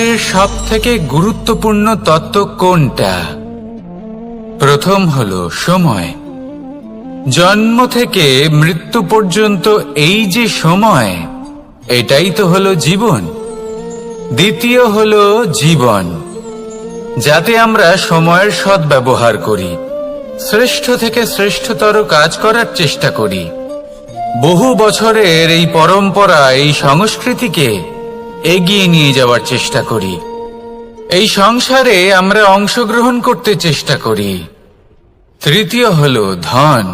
এর সবথেকে গুরুত্বপূর্ণ তত্ত্ব কোনটা? প্রথম হলো সময়। জন্ম থেকে মৃত্যু পর্যন্ত এই যে সময়, এটাই তো হলো জীবন। দ্বিতীয় হলো জীবন, যাতে আমরা সময়ের সদ্ব্যবহার করি, শ্রেষ্ঠ থেকে শ্রেষ্ঠতর কাজ করার চেষ্টা করি। বহু বছরের এই পরম্পরা, এই সংস্কৃতিকে এগিয়ে নিয়ে যাওয়ার চেষ্টা করি। এই সংসারে আমরা অংশগ্রহণ করতে চেষ্টা করি। তৃতীয় হলো ধন,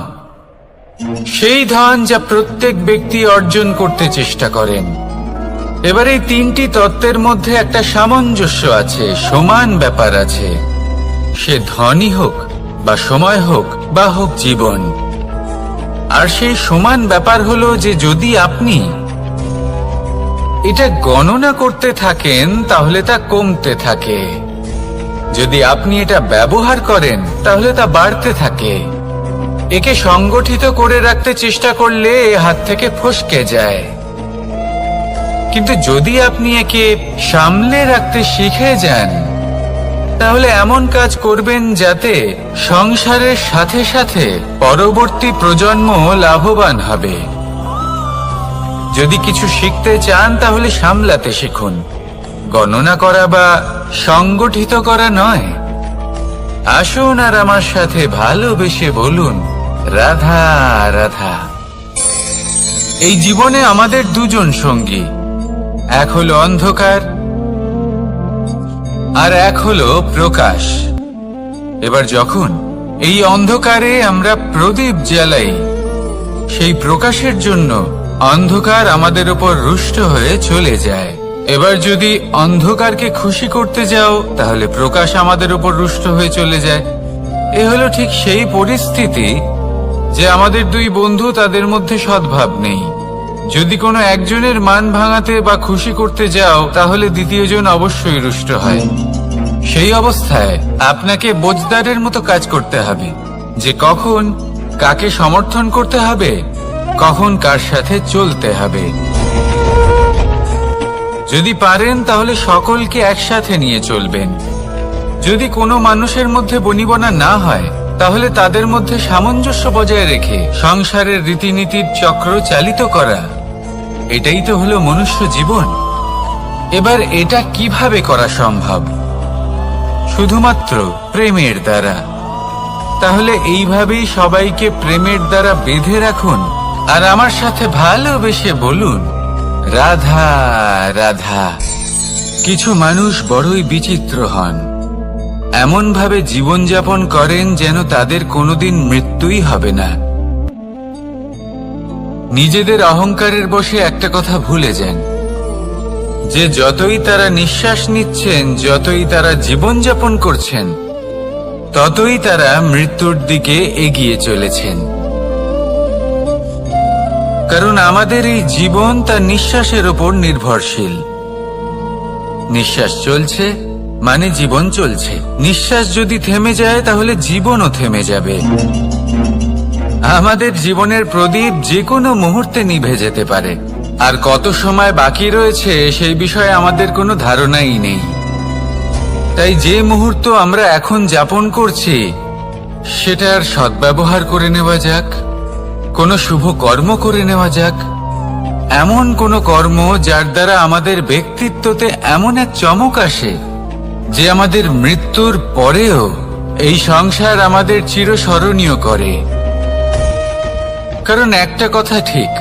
সেই ধন যা প্রত্যেক ব্যক্তি অর্জন করতে চেষ্টা করেন। এবার এই তিনটি তত্ত্বের মধ্যে একটা সামঞ্জস্য আছে, সমান ব্যাপার আছে। সে ধনই হোক বা সময় হোক বা হোক জীবন। আর সেই সমান ব্যাপার হলো যে যদি আপনি এটা গণনা করতে থাকেন তাহলে তা কমতে থাকে, যদি আপনি এটা ব্যবহার করেন তাহলে তা বাড়তে থাকে। একে সংগঠিত করে রাখতে চেষ্টা করলে এ হাত থেকে ফসকে যায়, কিন্তু যদি আপনি একে সামলে রাখতে শিখে যান তাহলে এমন কাজ করবেন যাতে সংসারের সাথে সাথে পরবর্তী প্রজন্ম লাভবান হবে। যদি কিছু শিখতে চান তাহলে সামলাতে শিখুন, গণনা করা বা সংগঠিত করা নয়। আসুন আর আমার সাথে ভালোবেসে বলুন, রাধা রাধা। এই জীবনে আমাদের দুজন সঙ্গী, এক হলো অন্ধকার আর এক হলো প্রকাশ। এবার যখন এই অন্ধকারে আমরা প্রদীপ জ্বালাই, সেই প্রকাশের জন্য অন্ধকার আমাদের উপর রুষ্ট হয়ে চলে যায়। এবার যদি অন্ধকারকে খুশি করতে যাও তাহলে প্রকাশ আমাদের উপর রুষ্ট হয়ে চলে যায়। এ হলো ঠিক সেই পরিস্থিতি যে আমাদের দুই বন্ধু, তাদের মধ্যে সদ্ভাব নেই। যদি কোনো একজনের মান ভাঙাতে বা খুশি করতে যাও তাহলে দ্বিতীয়জন অবশ্যই রুষ্ট হয়। সেই অবস্থায় আপনাকে বোঝদারের মতো কাজ করতে হবে, যে কখন কাকে সমর্থন করতে হবে, কখন কার সাথে চলতে হবে। যদি পারেন তাহলে সকলকে একসাথে নিয়ে চলবেন। যদি কোনো মানুষের মধ্যে বনিবনা না হয় তাহলে তাদের মধ্যে সামঞ্জস্য বজায় রেখে সংসারের রীতিনীতির চক্র চালিত করা, এটাই তো হলো মনুষ্য জীবন। এবার এটা কিভাবে করা সম্ভব? শুধুমাত্র প্রেমের দ্বারা। তাহলে এইভাবেই সবাইকে প্রেমের দ্বারা বেঁধে রাখুন আর আমার সাথে ভালোবেসে বলুন, রাধা রাধা। কিছু মানুষ বড়ই বিচিত্র হন, এমন ভাবে জীবনযাপন করেন যেন তাদের কোনোদিন মৃত্যুই হবে না। নিজেদের অহংকারের বশে একটা কথা ভুলে যান, যে যতই তারা নিঃশ্বাস নিচ্ছেন, যতই তারা জীবনযাপন করছেন, ততই তারা মৃত্যুর দিকে এগিয়ে চলেছেন। কারণ আমাদের এই জীবন তার নিঃশ্বাসের উপর নির্ভরশীল। নিঃশ্বাস চলছে মানে জীবন চলছে। নিঃশ্বাস যদি থেমে যায় তাহলে জীবনও থেমে যাবে। আমাদের জীবনের প্রদীপ যে কোনো মুহূর্তে নিভে যেতে পারে, আর কত সময় বাকি রয়েছে সেই বিষয়ে আমাদের কোনো ধারণাই নেই। তাই যে মুহূর্ত আমরা এখন যাপন করছি সেটার সদ্ব্যবহার করে নেওয়া যাক, কোনো শুভ কর্ম করে নেওয়া যাক, এমন কোনো কর্ম যার দ্বারা আমাদের ব্যক্তিত্বতে এমন এক চমক আসে যে আমাদের মৃত্যুর পরেও এই সংসার আমাদের চিরস্মরণীয় করে। কারণ একটা কথা ঠিক,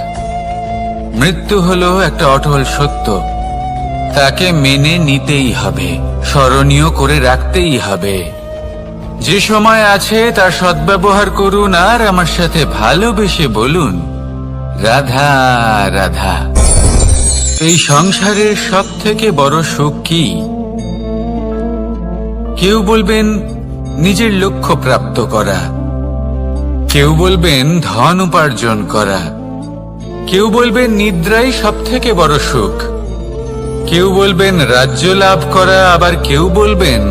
মৃত্যু হলো একটা অটল সত্য, তাকে মেনে নিতেই হবে, স্মরণীয় করে রাখতেই হবে। যে সময় আছে তার সদ্ব্যবহার করুন আর আমার সাথে ভালোবেসে বলুন, রাধা রাধা। এই সংসারের সব থেকে বড় সুখ কি? কেউ বলবেন নিজের লক্ষ্য প্রাপ্ত করা, কেউ বলবেন ধন উপার্জন করা, কেউ বলবেন নিদ্রাই সব থেকে বড় সুখ, কেউ বলবেন রাজ্য লাভ করা, আবার কেউ বলবেন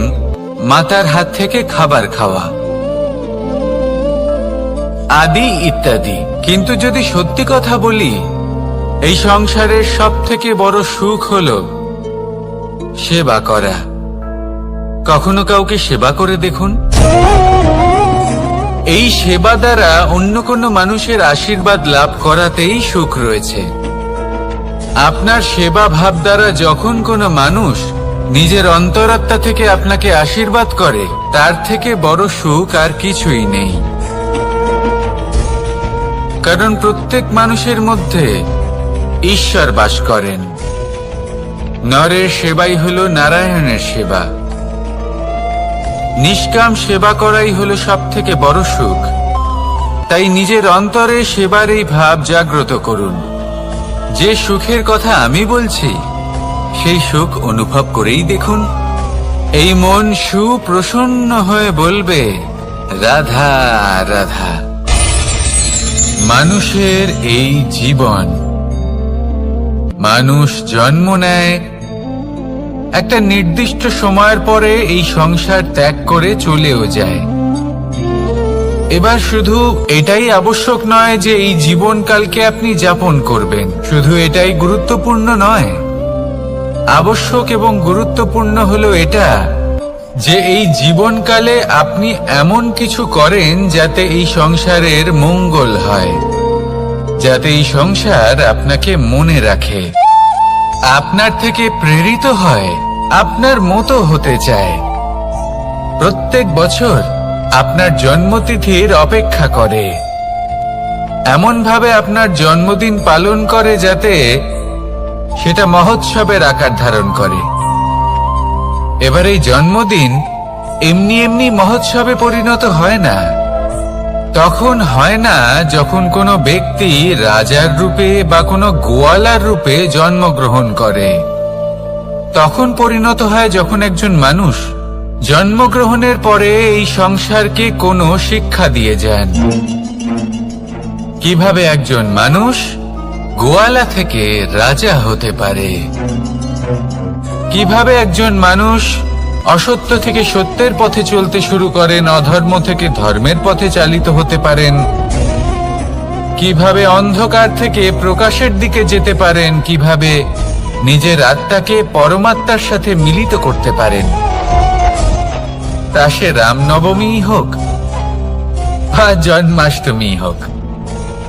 মাতার হাত থেকে খাবার খাওয়া, আদি ইত্যাদি। কিন্তু যদি সত্যি কথা বলি, এই সংসারের সব থেকে বড় সুখ হলো সেবা করা। কখনো কাউকে সেবা করে দেখুন। এই সেবা দ্বারা অন্য কোনো মানুষের আশীর্বাদ লাভ করাতেই সুখ রয়েছে। আপনার সেবা ভাব দ্বারা যখন কোনো মানুষ নিজের অন্তরাত্মা থেকে আপনাকে আশীর্বাদ করে, তার থেকে বড় সুখ আর কিছুই নেই। কারণ প্রত্যেক মানুষের মধ্যে ঈশ্বর বাস করেন। নরের সেবাই হলো নারায়ণের সেবা। নিষ্কাম সেবা করাই হলো সব থেকে বড় সুখ। তাই নিজের অন্তরে সেবার এই ভাব জাগ্রত করুন। যে সুখের কথা আমি বলছি, সেই সুখ অনুভব করেই দেখুন। এই মন সুপ্রসন্ন হয়ে বলবে, রাধা রাধা। মানুষের এই জীবন, মানুষ জন্ম নেয়, একটা নির্দিষ্ট সময়ের পরে এই সংসার ত্যাগ করে চলেও যায়। এবার শুধু এটাই আবশ্যক নয় যে এই জীবনকালকে আপনি যাপন করবেন, শুধু এটাই গুরুত্বপূর্ণ নয়। আবশ্যক এবং গুরুত্বপূর্ণ হলো এটা যে এই জীবনকালে আপনি এমন কিছু করেন যাতে এই সংসারের মঙ্গল হয়, যাতে এই সংসার আপনাকে মনে রাখে, আপনার থেকে প্রেরিত হয়, আপনার মতো হতে চায়। প্রত্যেক বছর আপনার জন্মতিথির অপেক্ষা করে, এমন ভাবে আপনার জন্মদিন পালন করে যাতে সেটা মহোৎসবের আকার ধারণ করে। এবার এই জন্মদিন এমনি এমনি মহোৎসবে পরিণত হয় না। তখন হয় না যখন কোনো ব্যক্তি রাজার রূপে বা কোনো গোয়ালার রূপে জন্মগ্রহণ করে। তখন পরিণত হয় যখন একজন মানুষ জন্মগ্রহণের পরে এই সংসারকে কোনো শিক্ষা দিয়ে যান। কিভাবে একজন মানুষ গোয়ালা থেকে রাজা হতে পারে, কিভাবে একজন মানুষ অসত্য থেকে সত্যের পথে চলতে শুরু করেন, অধর্ম থেকে ধর্মের পথে চালিত হতে পারেন, কিভাবে অন্ধকার থেকে প্রকাশের দিকে যেতে পারেন, কিভাবে নিজের আত্মাকে পরমাত্মার সাথে মিলিত করতে পারেন। তা সে রামনবমী হোক বা জন্মাষ্টমী হোক,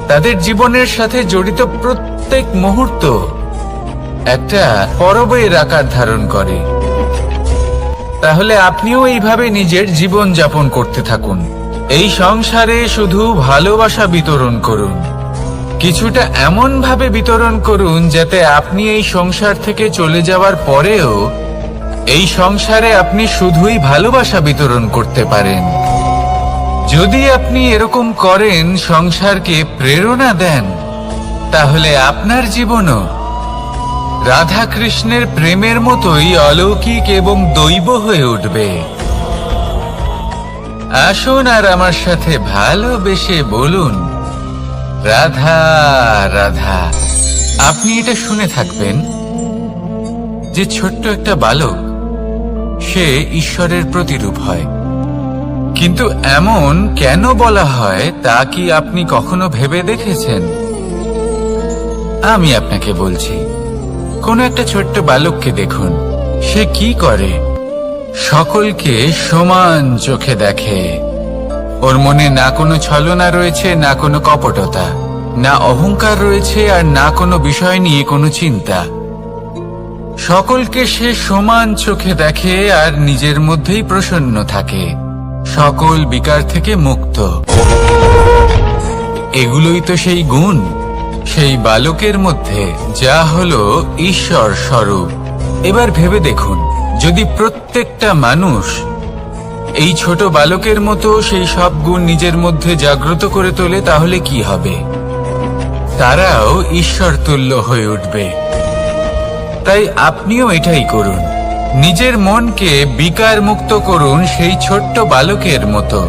তাদের জীবনের সাথে জড়িত প্রত্যেক মুহূর্ত একটা পরবের আকার ধারণ করে। তাহলে আপনিও এইভাবে নিজের জীবন যাপন করতে থাকুন। এই সংসারে শুধু ভালোবাসা বিতরণ করুন, কিছুটা এমন ভাবে বিতরণ করুন যাতে আপনি এই সংসার থেকে চলে যাওয়ার পরেও এই সংসারে আপনি শুধুই ভালোবাসা বিতরণ করতে পারেন। যদি আপনি এরকম করেন, সংসারকে প্রেরণা দেন, তাহলে আপনার জীবনও রাধা কৃষ্ণের প্রেমের মতোই অলৌকিক এবং দৈব হয়ে উঠবে। আসুন আর আমার সাথে ভালোবেসে বলুন, রাধা রাধা। আপনি এটা শুনে থাকবেন যে ছোট্ট একটা বালক, সে ঈশ্বরের প্রতিরূপ হয়। কিন্তু এমন কেন বলা হয় তা কি আপনি কখনো ভেবে দেখেছেন? আমি আপনাকে বলছি। কোন একটা ছোট্ট বালককে দেখুন, সে কি করে? সকলকে সমান চোখে দেখে। ওর মনে না কোনো ছলনা রয়েছে, না কোনো কপটতা, না অহংকার রয়েছে, আর না কোনো বিষয় নিয়ে কোনো চিন্তা। সকলকে সে সমান চোখে দেখে আর নিজের মধ্যেই প্রসন্ন থাকে, সকল বিকার থেকে মুক্ত। এগুলোই তো সেই গুণ সেই বালকের মধ্যে, যা হলো ঈশ্বর স্বরূপ। এবার ভেবে দেখুন, যদি প্রত্যেকটা মানুষ এই ছোট বালকের মতো সেই সব গুণ নিজের মধ্যে জাগ্রত করে তোলে, তাহলে কি হবে? তারাও ঈশ্বর তুল্য হয়ে উঠবে। তাই আপনিও এটাই করুন, নিজের মনকে বিকার মুক্ত করুন সেই ছোট্ট বালকের মতো।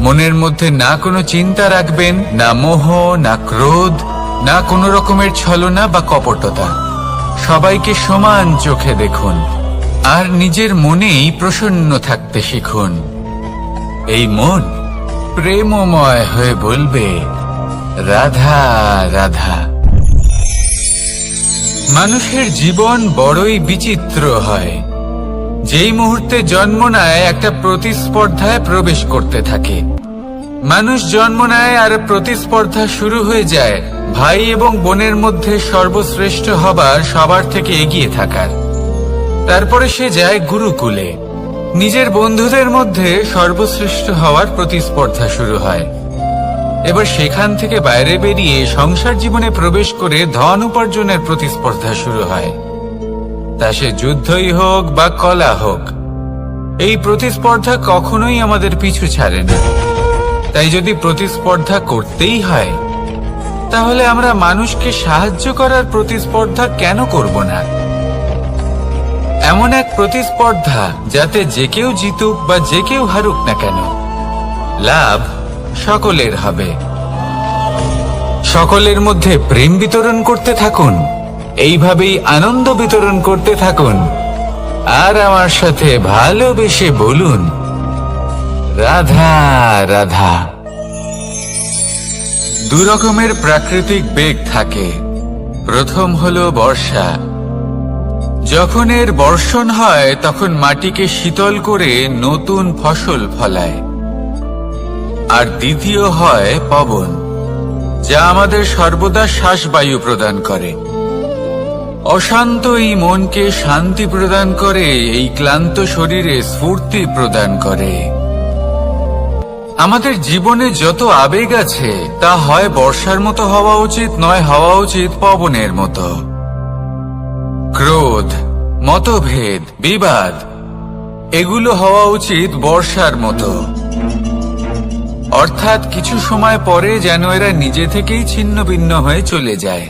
মনের মধ্যে না কোনো চিন্তা রাখবেন, না মোহ, না ক্রোধ, না কোনো রকমের ছলনা বা কপটতা। সবাইকে সমান চোখে দেখুন আর নিজের মনেই প্রসন্ন থাকতে শিখুন। এই মন প্রেমময় হয়ে বলবে, রাধা রাধা। মানুষের জীবন বড়ই বিচিত্র হয়। যেই মুহূর্তে জন্ম নেয় একটা প্রতিস্পর্ধায় প্রবেশ করতে থাকে। মানুষ জন্ম নেয় আর প্রতিস্পর্ধা শুরু হয়ে যায় ভাই এবং বোনের মধ্যে সর্বশ্রেষ্ঠ হবার, সবার থেকে এগিয়ে থাকার। তারপরে সে যায় গুরুকুলে। নিজের বন্ধুদের মধ্যে সর্বশ্রেষ্ঠ হওয়ার প্রতিস্পর্ধা শুরু হয়। এবার সেখান থেকে বাইরে বেরিয়ে সংসার জীবনে প্রবেশ করে ধন উপার্জনের প্রতিস্পর্ধা শুরু হয়। তা সে যুদ্ধই হোক বা কলা হোক, এই প্রতিস্পর্ধা কখনোই আমাদের পিছু ছাড়ে না। তাই যদি প্রতিস্পর্ধা করতেই হয়, তাহলে আমরা মানুষকে সাহায্য করার প্রতিস্পর্ধা কেন করব না? এমন এক প্রতিস্পর্ধা যাতে যে কেউ জিতুক বা যে কেউ হারুক না কেন, লাভ সকলের হবে। সকলের মধ্যে প্রেম বিতরণ করতে থাকুন, এইভাবেই আনন্দ বিতরণ করতে থাকুন, আর আমার সাথে ভালোবেসে বলুন, রাধা রাধা। দু রকমের প্রাকৃতিক বেগ থাকে। প্রথম হলো বর্ষা। যখন এর বর্ষণ হয় তখন মাটিকে শীতল করে নতুন ফসল ফলায়। আর দ্বিতীয় হয় পবন, যা আমাদের সর্বদা শ্বাসবায়ু প্রদান করে। অশান্ত এই মনকে শান্তি প্রদান করে, এই ক্লান্ত শরীরে স্ফূর্তি প্রদান করে। আমাদের জীবনে যত আবেগ আছে তা হয় বর্ষার মতো হওয়া উচিত, নয় হওয়া উচিত পবনের মতো। ক্রোধ, মতভেদ, বিবাদ, এগুলো হওয়া উচিত বর্ষার মতো। অর্থাৎ কিছু সময় পরে যেন এরা নিজে থেকেই ছিন্ন ভিন্ন হয়ে চলে যায়।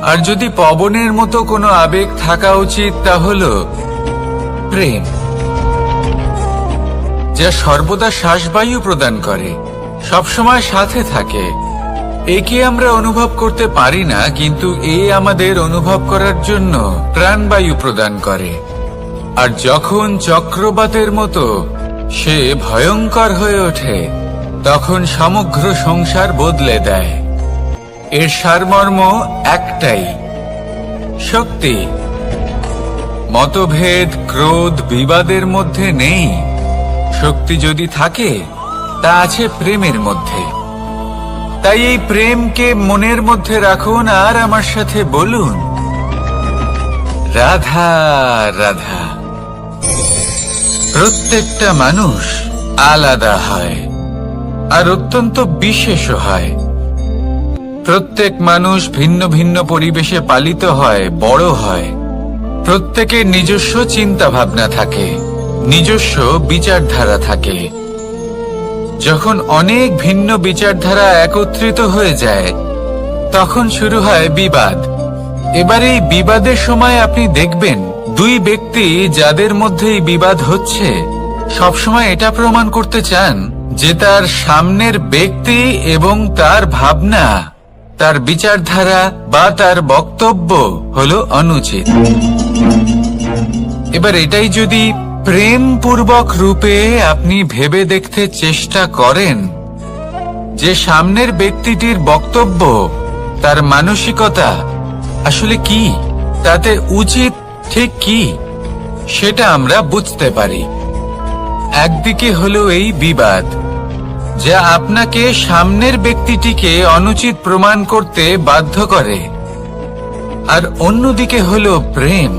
আর যদি পবনের মতো কোনো আবেগ থাকা উচিত, তা হলো প্রেম, যা সর্বদা শ্বাসবায়ু প্রদান করে, সবসময় সাথে থাকে। একে আমরা অনুভব করতে পারি না, কিন্তু এ আমাদের অনুভব করার জন্য প্রাণবায়ু প্রদান করে। আর যখন চক্রবাতের মতো সে ভয়ঙ্কর হয়ে ওঠে, তখন সমগ্র সংসার বদলে দেয়। এর সারমর্ম একটাই, শক্তি। মতভেদ, ক্রোধ, বিবাদের মধ্যে নেই। শক্তি যদি থাকে, তা আছে প্রেমের মধ্যে। তাই এই প্রেমকে মনের মধ্যে রাখুন আর আমার সাথে বলুন, রাধা রাধা। প্রত্যেকটা মানুষ আলাদা হয় আর অত্যন্ত বিশেষ হয়। প্রত্যেক মানুষ ভিন্ন ভিন্ন পরিবেশে পালিত হয়, বড় হয়। প্রত্যেকের নিজস্ব চিন্তা ভাবনা থাকে, নিজস্ব বিচারধারা থাকে। যখন অনেক ভিন্ন বিচারধারা একত্রিত হয়ে যায়, তখন শুরু হয় বিবাদ। এবার এই বিবাদের সময় আপনি দেখবেন, দুই ব্যক্তি যাদের মধ্যে এই বিবাদ হচ্ছে, সবসময় এটা প্রমাণ করতে চান যে তার সামনের ব্যক্তি এবং তার ভাবনা, তার বিচারধারা বা তার বক্তব্য হলো অনুচিত। এবার এটাই যদি প্রেমপূর্বক রূপে আপনি ভেবে দেখতে চেষ্টা করেন যে সামনের ব্যক্তিটির বক্তব্য, তার মানসিকতা আসলে কি, তাতে উচিত ঠিক কি, সেটা আমরা বুঝতে পারি। একদিকে হলো এই বিবাদ, যা আপনাকে সামনের ব্যক্তিটিকে অনুচিত প্রমাণ করতে বাধ্য করে। আর অন্যদিকে হলো প্রেম,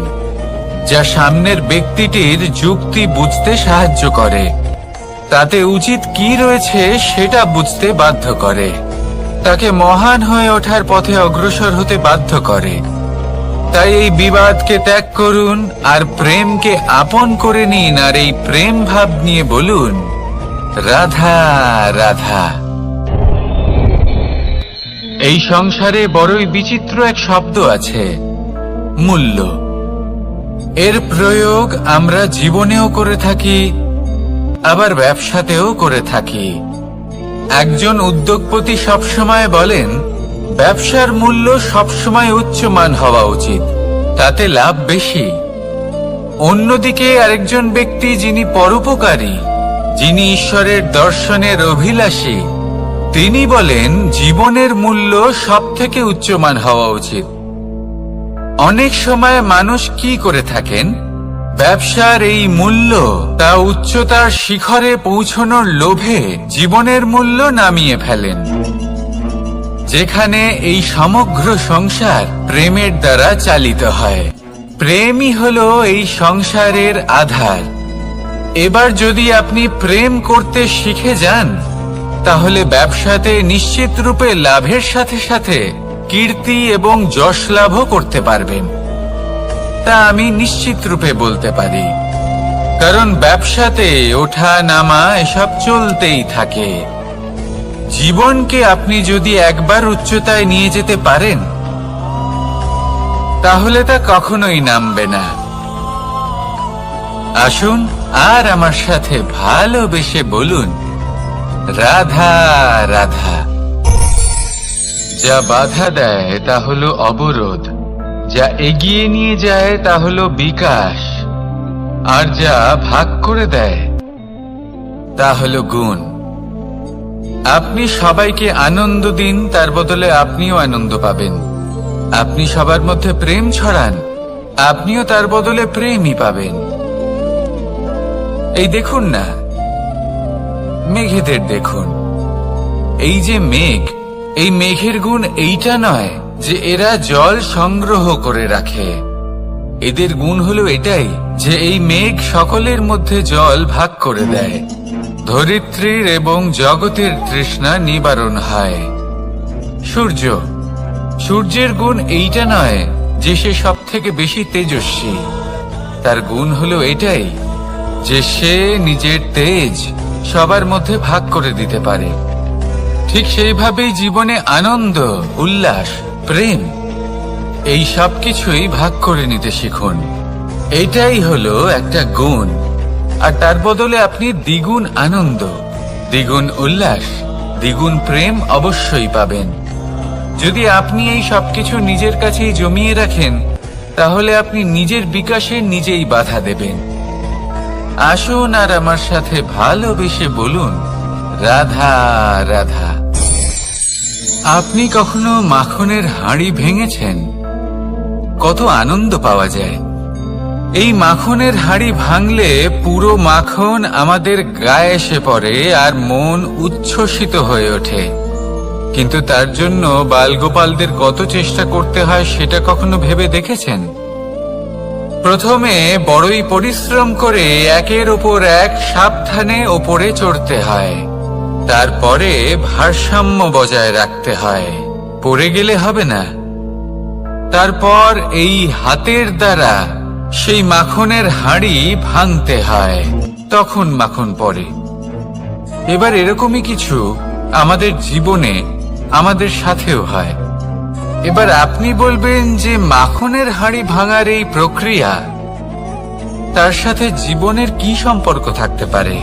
যা সামনের ব্যক্তিটির যুক্তি বুঝতে সাহায্য করে, তাতে উচিত কি রয়েছে সেটা বুঝতে বাধ্য করে, তাকে মহান হয়ে ওঠার পথে অগ্রসর হতে বাধ্য করে। তাই এই বিবাদকে ত্যাগ করুন আর প্রেমকে আপন করে নিন, আর এই প্রেম ভাব নিয়ে বলুন, রাধা রাধা। এই সংসারে বড়ই বিচিত্র এক শব্দ আছে, মূল্য। এর প্রয়োগ আমরা জীবনেও করে থাকি, আবার ব্যবসাতেও করে থাকি। একজন উদ্যোগপতি সবসময় বলেন, ব্যবসার মূল্য সবসময় উচ্চমান হওয়া উচিত, তাতে লাভ বেশি। অন্যদিকে আরেকজন ব্যক্তি যিনি পরোপকারী, যিনি ঈশ্বরের দর্শনের অভিলাষী, তিনি বলেন জীবনের মূল্য সব থেকে উচ্চমান হওয়া উচিত। অনেক সময় মানুষ কি করে থাকেন, ব্যবসার এই মূল্য তা উচ্চতার শিখরে পৌঁছানোর লোভে জীবনের মূল্য নামিয়ে ফেলেন, যেখানে এই সমগ্র সংসার প্রেমের দ্বারা চালিত হয়। প্রেমই হলো এই সংসারের আধার। এবার যদি আপনি প্রেম করতে শিখে যান, তাহলে ব্যবসাতে নিশ্চিত রূপে লাভের সাথে সাথে কীর্তি এবং যশ লাভও করতে পারবেন। তা আমি নিশ্চিত রূপে বলতে পারি, কারণ ব্যবসাতে ওঠা নামা এসব চলতেই থাকে। জীবনকে আপনি যদি একবার উচ্চতায় নিয়ে যেতে পারেন, তাহলে তা কখনোই নামবে না। আসুন আর আমার সাথে ভালোবেসে বলুন, রাধা রাধা। যা বাধা দেয় তা হলো অবরোধ, যা এগিয়ে নিয়ে যায় তা হলো বিকাশ, আর যা ভাগ করে দেয় তা হলো গুণ। আপনি সবাইকে আনন্দ দিন, তার বদলে আপনিও আনন্দ পাবেন। আপনি সবার মধ্যে প্রেম ছড়ান, আপনিও তার বদলে প্রেমই পাবেন। এই দেখুন না, মেঘেদের দেখুন। এই যে মেঘ, এই মেঘের গুণ এইটা নয় যে এরা জল সংগ্রহ করে রাখে। এদের গুণ হলো এটাই যে এই মেঘ সকলের মধ্যে জল ভাগ করে দেয়। ধরিত্রীর এবং জগতের তৃষ্ণা নিবারণ হয়। সূর্য, সূর্যের গুণ এইটা নয় যে সে সব থেকে বেশি তেজস্বী। তার গুণ হলো এটাই যে সে নিজের তেজ সবার মধ্যে ভাগ করে দিতে পারে। ঠিক সেইভাবেই জীবনে আনন্দ, উল্লাস, প্রেম এই সব কিছুই ভাগ করে নিতে শিখুন। এটাই হলো একটা গুণ, আর তার বদলে আপনি দ্বিগুণ আনন্দ, দ্বিগুণ উল্লাস, দ্বিগুণ প্রেম অবশ্যই পাবেন। যদি আপনি এই সবকিছু নিজের কাছেই জমিয়ে রাখেন, তাহলে আপনি নিজের বিকাশে নিজেই বাধা দেবেন। আসুন আর আমার সাথে ভালোবেসে বলুন, রাধা রাধা। আপনি কখনো মাখনের হাঁড়ি ভেঙেছেন? কত আনন্দ পাওয়া যায়। এই মাখনের হাঁড়ি ভাঙলে পুরো মাখন আমাদের গায়ে এসে পড়ে আর মন উচ্ছ্বসিত হয়ে ওঠে। কিন্তু তার জন্য বালগোপালদের কত চেষ্টা করতে হয় সেটা কখনো ভেবে দেখেছেন? প্রথমে বড়ই পরিশ্রম করে একের ওপর এক সাবধানে ওপরে চড়তে হয়, তারপরে ভারসাম্য বজায় রাখতে হয়, পড়ে গেলে হবে না। তারপর এই হাতের দ্বারা সেই মাখনের হাঁড়ি ভাঙতে হয়, তখন মাখন পড়ে। এবার এরকমই কিছু আমাদের জীবনে আমাদের সাথেও হয়। এবার আপনি বলবেন যে মাখনের হাঁড়ি ভাঙার এই প্রক্রিয়া, তার সাথে জীবনের কি সম্পর্ক থাকতে পারে?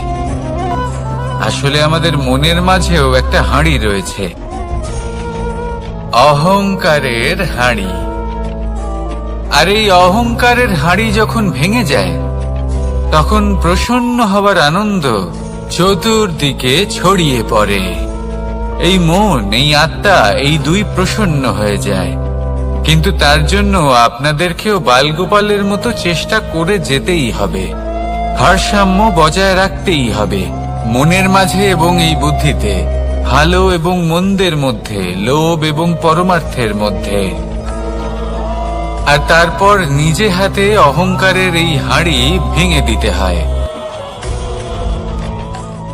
আসলে আমাদের মনের মাঝেও একটা হাঁড়ি রয়েছে, অহংকারের হাঁড়ি। আর এই অহংকারের হাঁড়ি যখন ভেঙে যায়, তখন প্রসন্ন হবার আনন্দ চতুর্দিকে ছড়িয়ে পড়ে। এই মন, এই আত্মা, এই দুই প্রসন্ন হয়ে যায়। কিন্তু তার জন্য আপনাদেরকেও বালগোপালের মতো চেষ্টা করে যেতেই হবে, ভারসাম্য বজায় রাখতেই হবে মনের মাঝে এবং এই বুদ্ধিতে, ভালো এবং মন্দের মধ্যে, লোভ এবং পরমার্থের মধ্যে। আর তারপর নিজে হাতে অহংকারের এই হাঁড়ি ভেঙে দিতে হয়।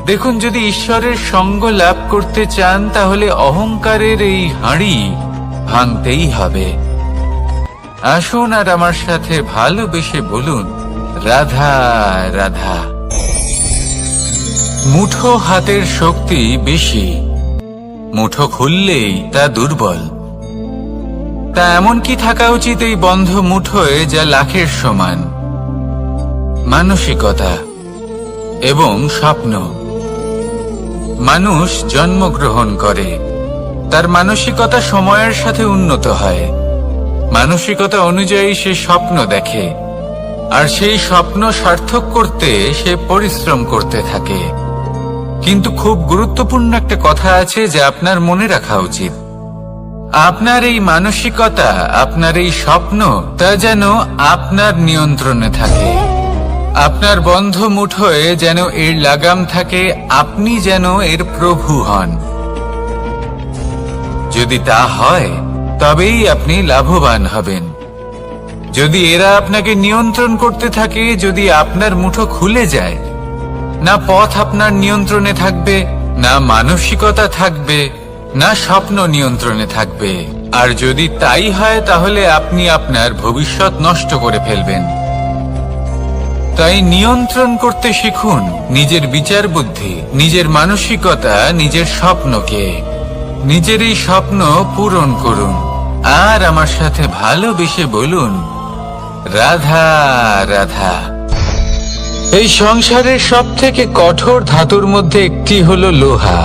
দেখুন, যদি ঈশ্বরের সঙ্গ লাভ করতে চান, তাহলে অহংকারের এই হাঁড়ি ভাঙতেই হবে। আসুন আর আমার সাথে ভালোবেসে বলুন, রাধা রাধা। মুঠো হাতের শক্তি বেশি, মুঠো খুললেই তা দুর্বল। তা এমন কি থাকা উচিত এই বন্ধ মুঠোয় যা লাখের সমান? মানসিকতা এবং স্বপ্ন। মানুষ জন্মগ্রহণ করে, তার মানসিকতা সময়ের সাথে উন্নত হয়। মানসিকতা অনুযায়ী সে স্বপ্ন দেখে, আর সেই স্বপ্ন সার্থক করতে সে পরিশ্রম করতে থাকে। কিন্তু খুব গুরুত্বপূর্ণ একটা কথা আছে যা আপনার মনে রাখা উচিত। আপনার এই মানসিকতা, আপনার এই স্বপ্ন, তা যেন আপনার নিয়ন্ত্রণে থাকে। আপনার বন্ধ মুঠোয় যেন এর লাগাম থাকে, আপনি যেন এর প্রভু হন। যদি তা হয় তবেই আপনি লাভবান হবেন। যদি এরা আপনাকে নিয়ন্ত্রণ করতে থাকে, যদি আপনার মুঠো খুলে যায়, না পথ আপনার নিয়ন্ত্রণে থাকবে, না মানসিকতা থাকবে, না স্বপ্ন নিয়ন্ত্রণে থাকবে। আর যদি তাই হয় তাহলে আপনি আপনার ভবিষ্যৎ নষ্ট করে ফেলবেন। তাই নিয়ন্ত্রণ করতে শিখুন নিজের বিচার বুদ্ধি, নিজের মানসিকতা, নিজের স্বপ্নকে। নিজের এই স্বপ্ন পূরণ করুন আর আমার সাথে ভালোবেসে বলুন, রাধা রাধা। এই সংসারের সব থেকে কঠোর ধাতুর মধ্যে একটি হলো লোহা।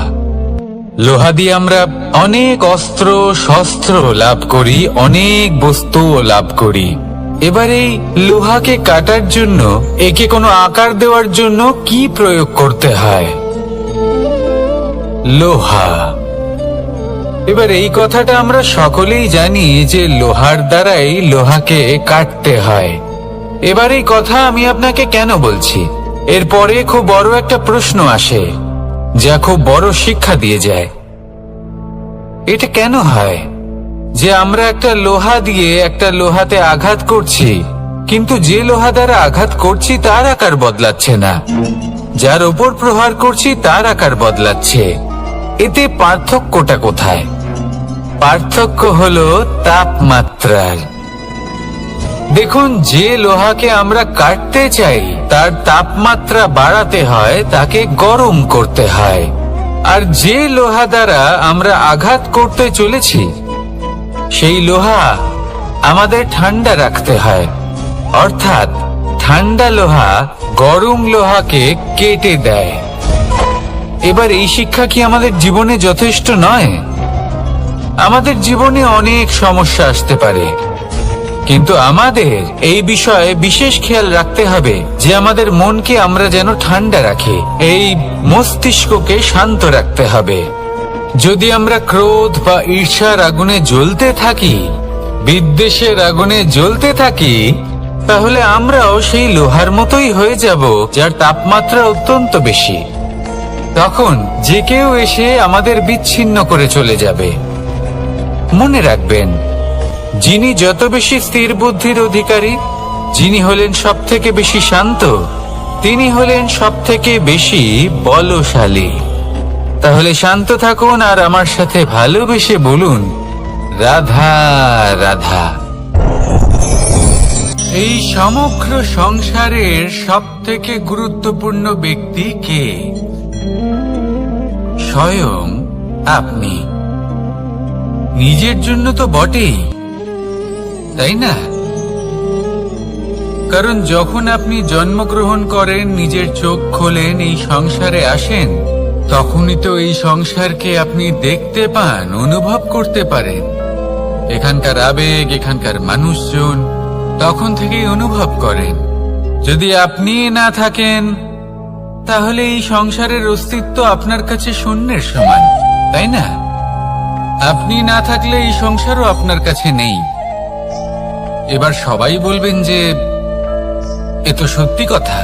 লোহা দিয়ে আমরা অনেক অস্ত্র শস্ত্র লাভ করি, অনেক বস্তুও লাভ করি। এবার এই লোহাকে কাটার জন্য, একে কোনো আকার দেওয়ার জন্য কি প্রয়োগ করতে হয়? লোহা। এবার এই কথাটা আমরা সকলেই জানি যে লোহার দ্বারাই লোহাকে কাটতে হয়। এবার এই কথা আমি আপনাকে কেন বলছি? এরপরে খুব বড় একটা প্রশ্ন আসে, যা খুব বড় শিক্ষা দিয়ে যায়। এটা কেন হয় যে আমরা একটা লোহা দিয়ে একটা লোহাতে আঘাত করছি, কিন্তু যে লোহা দ্বারা আঘাত করছি তার আকার বদলাচ্ছে না, যার ওপর প্রহার করছি তার আকার বদলাচ্ছে? এতে পার্থক্যটা কোথায়? পার্থক্য হলো তাপমাত্রার। দেখুন, যে লোহাকে আমরা কাটতে চাই তার তাপমাত্রা বাড়াতে হয়, তাকে গরম করতে হয়। আর যে লোহা দ্বারা আমরা আঘাত করতে চলেছি সেই লোহা আমাদের ঠান্ডা রাখতে হয়। অর্থাৎ ঠান্ডা লোহা গরম লোহাকে কেটে দেয়। এবার এই শিক্ষা কি আমাদের জীবনে যথেষ্ট নয়? আমাদের জীবনে অনেক সমস্যা আসতে পারে, কিন্তু আমাদের এই বিষয়ে বিশেষ খেয়াল রাখতে হবে যে আমাদের মনকে আমরা যেন ঠান্ডা রাখি, এই মস্তিষ্ককে শান্ত রাখতে হবে। যদি আমরা ক্রোধ বা ঈর্ষার আগুনে জ্বলতে থাকি, বিদ্বেষের আগুনে জ্বলতে থাকি, তাহলে আমরাও সেই লোহার মতোই হয়ে যাব যার তাপমাত্রা অত্যন্ত বেশি। তখন যে কেউ এসে আমাদের বিচ্ছিন্ন করে চলে যাবে। মনে রাখবেন, যিনি যত বেশি স্থির বুদ্ধির অধিকারী, যিনি হলেন সব থেকে বেশি শান্ত, তিনি হলেন সব থেকে বেশি বলশালী। তাহলে শান্ত থাকুন আর আমার সাথে ভালোবেসে বলুন, রাধা রাধা। এই সমগ্র সংসারের সব থেকে গুরুত্বপূর্ণ ব্যক্তি কে? স্বয়ং আপনি। নিজের জন্য তো বটেই, তাই না? কারণ যখন আপনি জন্মগ্রহণ করেন, নিজের চোখ খোলেন, এই সংসারে আসেন, তখনই তো এই সংসারকে আপনি দেখতে পান, অনুভব করতে পারেন। এখানকার আবেগ, এখানকার মানুষজন তখন থেকেই অনুভব করেন। যদি আপনি না থাকেন তাহলে এই সংসারের অস্তিত্ব আপনার কাছে শূন্যের সমান, তাই না? আপনি না থাকলে এই সংসারও আপনার কাছে নেই। এবার সবাই বলবেন যে এ তো সত্যি কথা,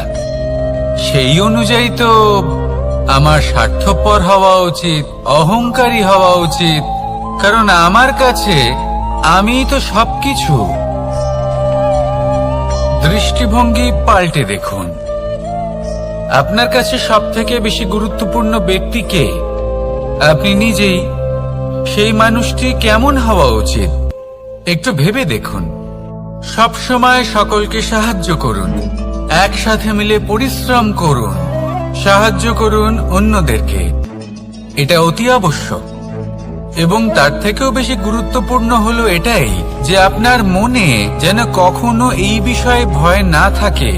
সেই অনুযায়ী তো আমার স্বার্থপর হওয়া উচিত, অহংকারী হওয়া উচিত, কারণ আমার কাছে আমি তো সবকিছু। দৃষ্টিভঙ্গি পাল্টে দেখুন, আপনার কাছে সব থেকে বেশি গুরুত্বপূর্ণ ব্যক্তি কে? আপনি নিজেই। সেই মানুষটি কেমন হওয়া উচিত একটু ভেবে দেখুন। সব সময় সকলকে সাহায্য করুন, একসাথে মিলে পরিশ্রম করুন, সাহায্য করুন অন্যদেরকে। এটা অতি আবশ্যক। এবং তার থেকেও বেশি গুরুত্বপূর্ণ হলো এটাই যে আপনার মনে যেন কখনো এই বিষয়ে ভয় না থাকে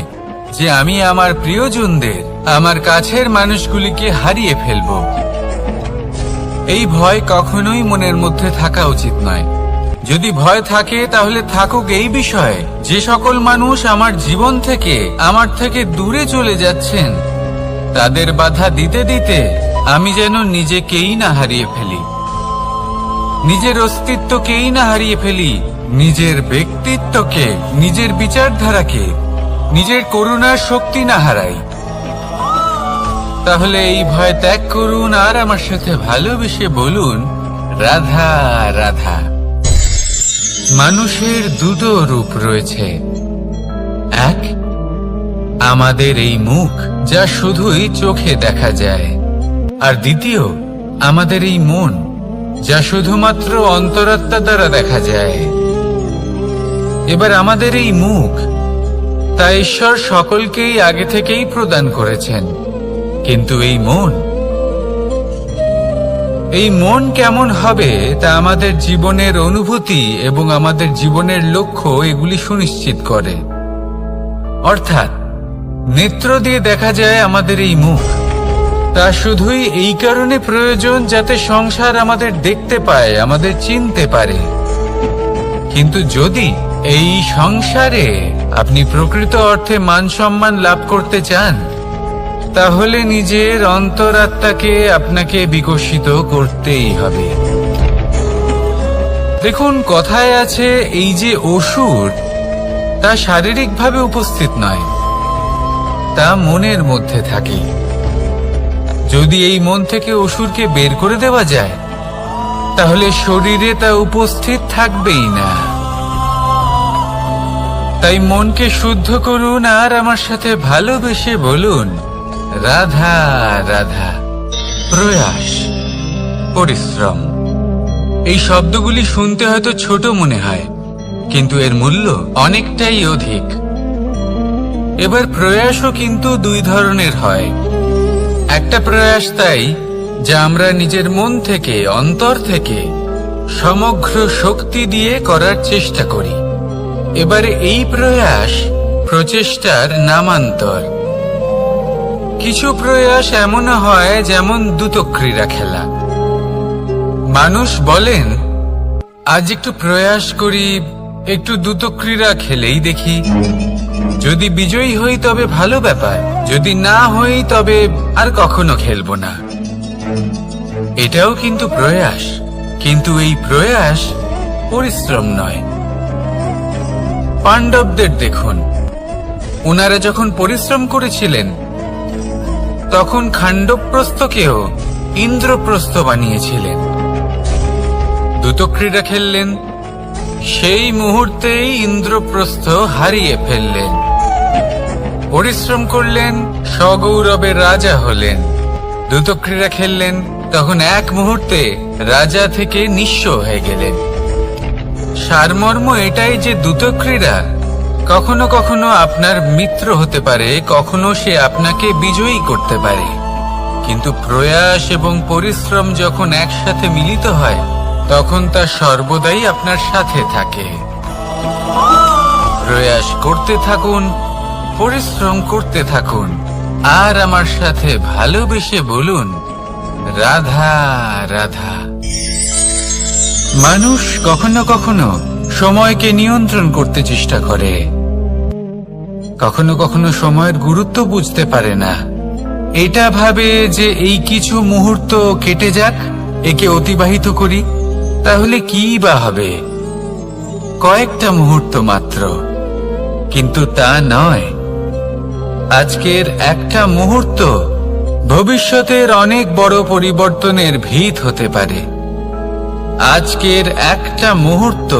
যে আমি আমার প্রিয়জনদের, আমার কাছের মানুষগুলিকে হারিয়ে ফেলব। এই ভয় কখনোই মনের মধ্যে থাকা উচিত নয়। যদি ভয় থাকে তাহলে থাকুক এই বিষয়ে যে সকল মানুষ আমার জীবন থেকে, আমার থেকে দূরে চলে যাচ্ছেন, তাদের বাধা দিতে দিতে আমি যেন নিজেকেই না হারিয়ে ফেলি। নিজের অস্তিত্বকেই না হারিয়ে ফেলি, নিজের ব্যক্তিত্বকে, নিজের বিচারধারাকে, নিজের করুণার শক্তি না হারাই। তাহলে এই ভয় ত্যাগ করুন আর আমার সাথে ভালোবেসে বলুন, রাধা রাধা। মানুষের দুটো রূপ রয়েছে, এক আমাদের এই মুখ যা শুধুই চোখে দেখা যায়, আর দ্বিতীয় আমাদের এই মন যা শুধুমাত্র অন্তরাত্মা দ্বারা দেখা যায়। এবার আমাদের এই মুখ তা ঈশ্বর সকলকেই আগে থেকেই প্রদান করেছেন, কিন্তু এই মন কেমন হবে তা আমাদের জীবনের অনুভূতি এবং আমাদের জীবনের লক্ষ্য এগুলি সুনিশ্চিত করে। অর্থাৎ নেত্র দিয়ে দেখা যায় আমাদের এই মুখ, তা শুধুই এই কারণে প্রয়োজন যাতে সংসার আমাদের দেখতে পায়, আমাদের চিনতে পারে। কিন্তু যদি এই সংসারে আপনি প্রকৃত অর্থে মান সম্মান লাভ করতে চান, তাহলে নিজের অন্তরাত্মাকে আপনাকে বিকশিত করতেই হবে। দেখুন, কথায় আছে এই যে অসুর, তা শারীরিকভাবে উপস্থিত নয়, তা মনের মধ্যে থাকে। যদি এই মন থেকে অসুরকে বের করে দেওয়া যায়, তাহলে শরীরে তা উপস্থিত থাকবেই না। তাই মনকে শুদ্ধ করুন আর আমার সাথে ভালোবেসে বলুন, রাধা রাধা। প্রয়াস, পরিশ্রম, এই শব্দগুলি শুনতে হয়তো ছোট মনে হয়, কিন্তু এর মূল্য অনেকটাই অধিক। এবার প্রয়াসও কিন্তু দুই ধরনের হয়। একটা প্রয়াস তাই যা আমরা নিজের মন থেকে, অন্তর থেকে সমগ্র শক্তি দিয়ে করার চেষ্টা করি। এবারে এই প্রয়াস প্রচেষ্টার নামান্তর। কিছু প্রয়াস এমন হয় যেমন দ্রুতক্রীড়া খেলা। মানুষ বলেন, আজ একটু প্রয়াস করি, একটু দ্রুতক্রীড়া খেলেই দেখি, যদি বিজয়ী হই তবে ভালো ব্যাপার, যদি না হই তবে আর কখনো খেলবো না। এটাও কিন্তু প্রয়াস, কিন্তু এই প্রয়াস পরিশ্রম নয়। পাণ্ডবদের দেখুন, ওনারা যখন পরিশ্রম করেছিলেন তখন খাণ্ডবপ্রস্থকেও ইন্দ্রপ্রস্থ বানিয়েছিলেন। দ্রুতক্রীড়া খেললেন, সেই মুহূর্তেই ইন্দ্রপ্রস্থ হারিয়ে ফেললেন। পরিশ্রম করলেন, সগৌরবের রাজা হলেন। দ্রুতক্রীড়া খেললেন, তখন এক মুহূর্তে রাজা থেকে নিঃস্ব হয়ে গেলেন। সারমর্ম এটাই যে দ্রুতক্রীড়া কখনো কখনো আপনার মিত্র হতে পারে, কখনো সে আপনাকে বিজয়ী করতে পারে, কিন্তু প্রয়াস এবং পরিশ্রম যখন একসাথে মিলিত হয় তখন তা সর্বদাই আপনার সাথে থাকে। প্রয়াস করতে থাকুন, পরিশ্রম করতে থাকুন, আর আমার সাথে ভালোবেসে বলুন, রাধা রাধা। মানুষ কখনো কখনো সময়কে নিয়ন্ত্রণ করতে চেষ্টা করে, কখনো কখনো সময়ের গুরুত্ব বুঝতে পারে না। এটা ভাবে যে এই কিছু মুহূর্ত কেটে যাক, একে অতিবাহিত করি, তাহলে কি বা হবে, কয়েকটা মুহূর্ত মাত্র। কিন্তু তা নয়। আজকের একটা মুহূর্ত ভবিষ্যতের অনেক বড় পরিবর্তনের ভিত হতে পারে। আজকের একটা মুহূর্ত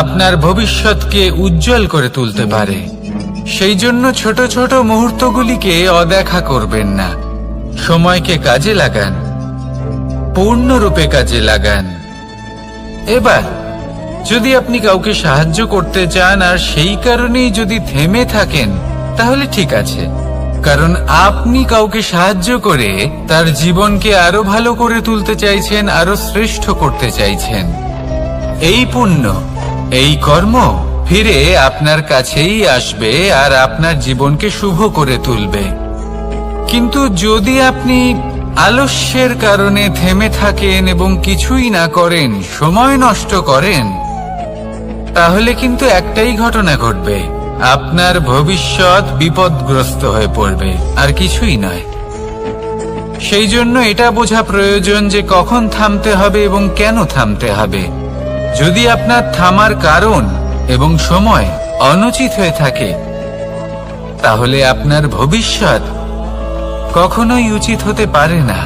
আপনার ভবিষ্যৎকে উজ্জ্বল করে তুলতে পারে। সেই জন্য ছোট ছোট মুহূর্তগুলিকে অদেখা করবেন না। সময়কে কাজে লাগান, পূর্ণরূপে কাজে লাগান। এবার যদি আপনি কাউকে সাহায্য করতে চান আর সেই কারণেই যদি থেমে থাকেন, তাহলে ঠিক আছে, কারণ আপনি কাউকে সাহায্য করে তার জীবনকে আরো ভালো করে তুলতে চাইছেন, আরো শ্রেষ্ঠ করতে চাইছেন। এই পুণ্য, এই কর্ম ফিরে আপনার কাছেই আসবে আর আপনার জীবনকে শুভ করে তুলবে। কিন্তু যদি আপনি আলস্যের কারণে থেমে থাকেন এবং কিছুই না করেন, সময় নষ্ট করেন, তাহলে কিন্তু একটাই ঘটনা ঘটবে, আপনার ভবিষ্যৎ বিপদগ্রস্ত হয়ে পড়বে, আর কিছুই নয়। সেই জন্য এটা বোঝা প্রয়োজন যে কখন থামতে হবে এবং কেন থামতে হবে। যদি আপনার থামার কারণ এবং সময় অনুচিত হয়ে থাকে, তাহলে আপনার ভবিষ্যৎ কখনোই উচিত হতে পারে না।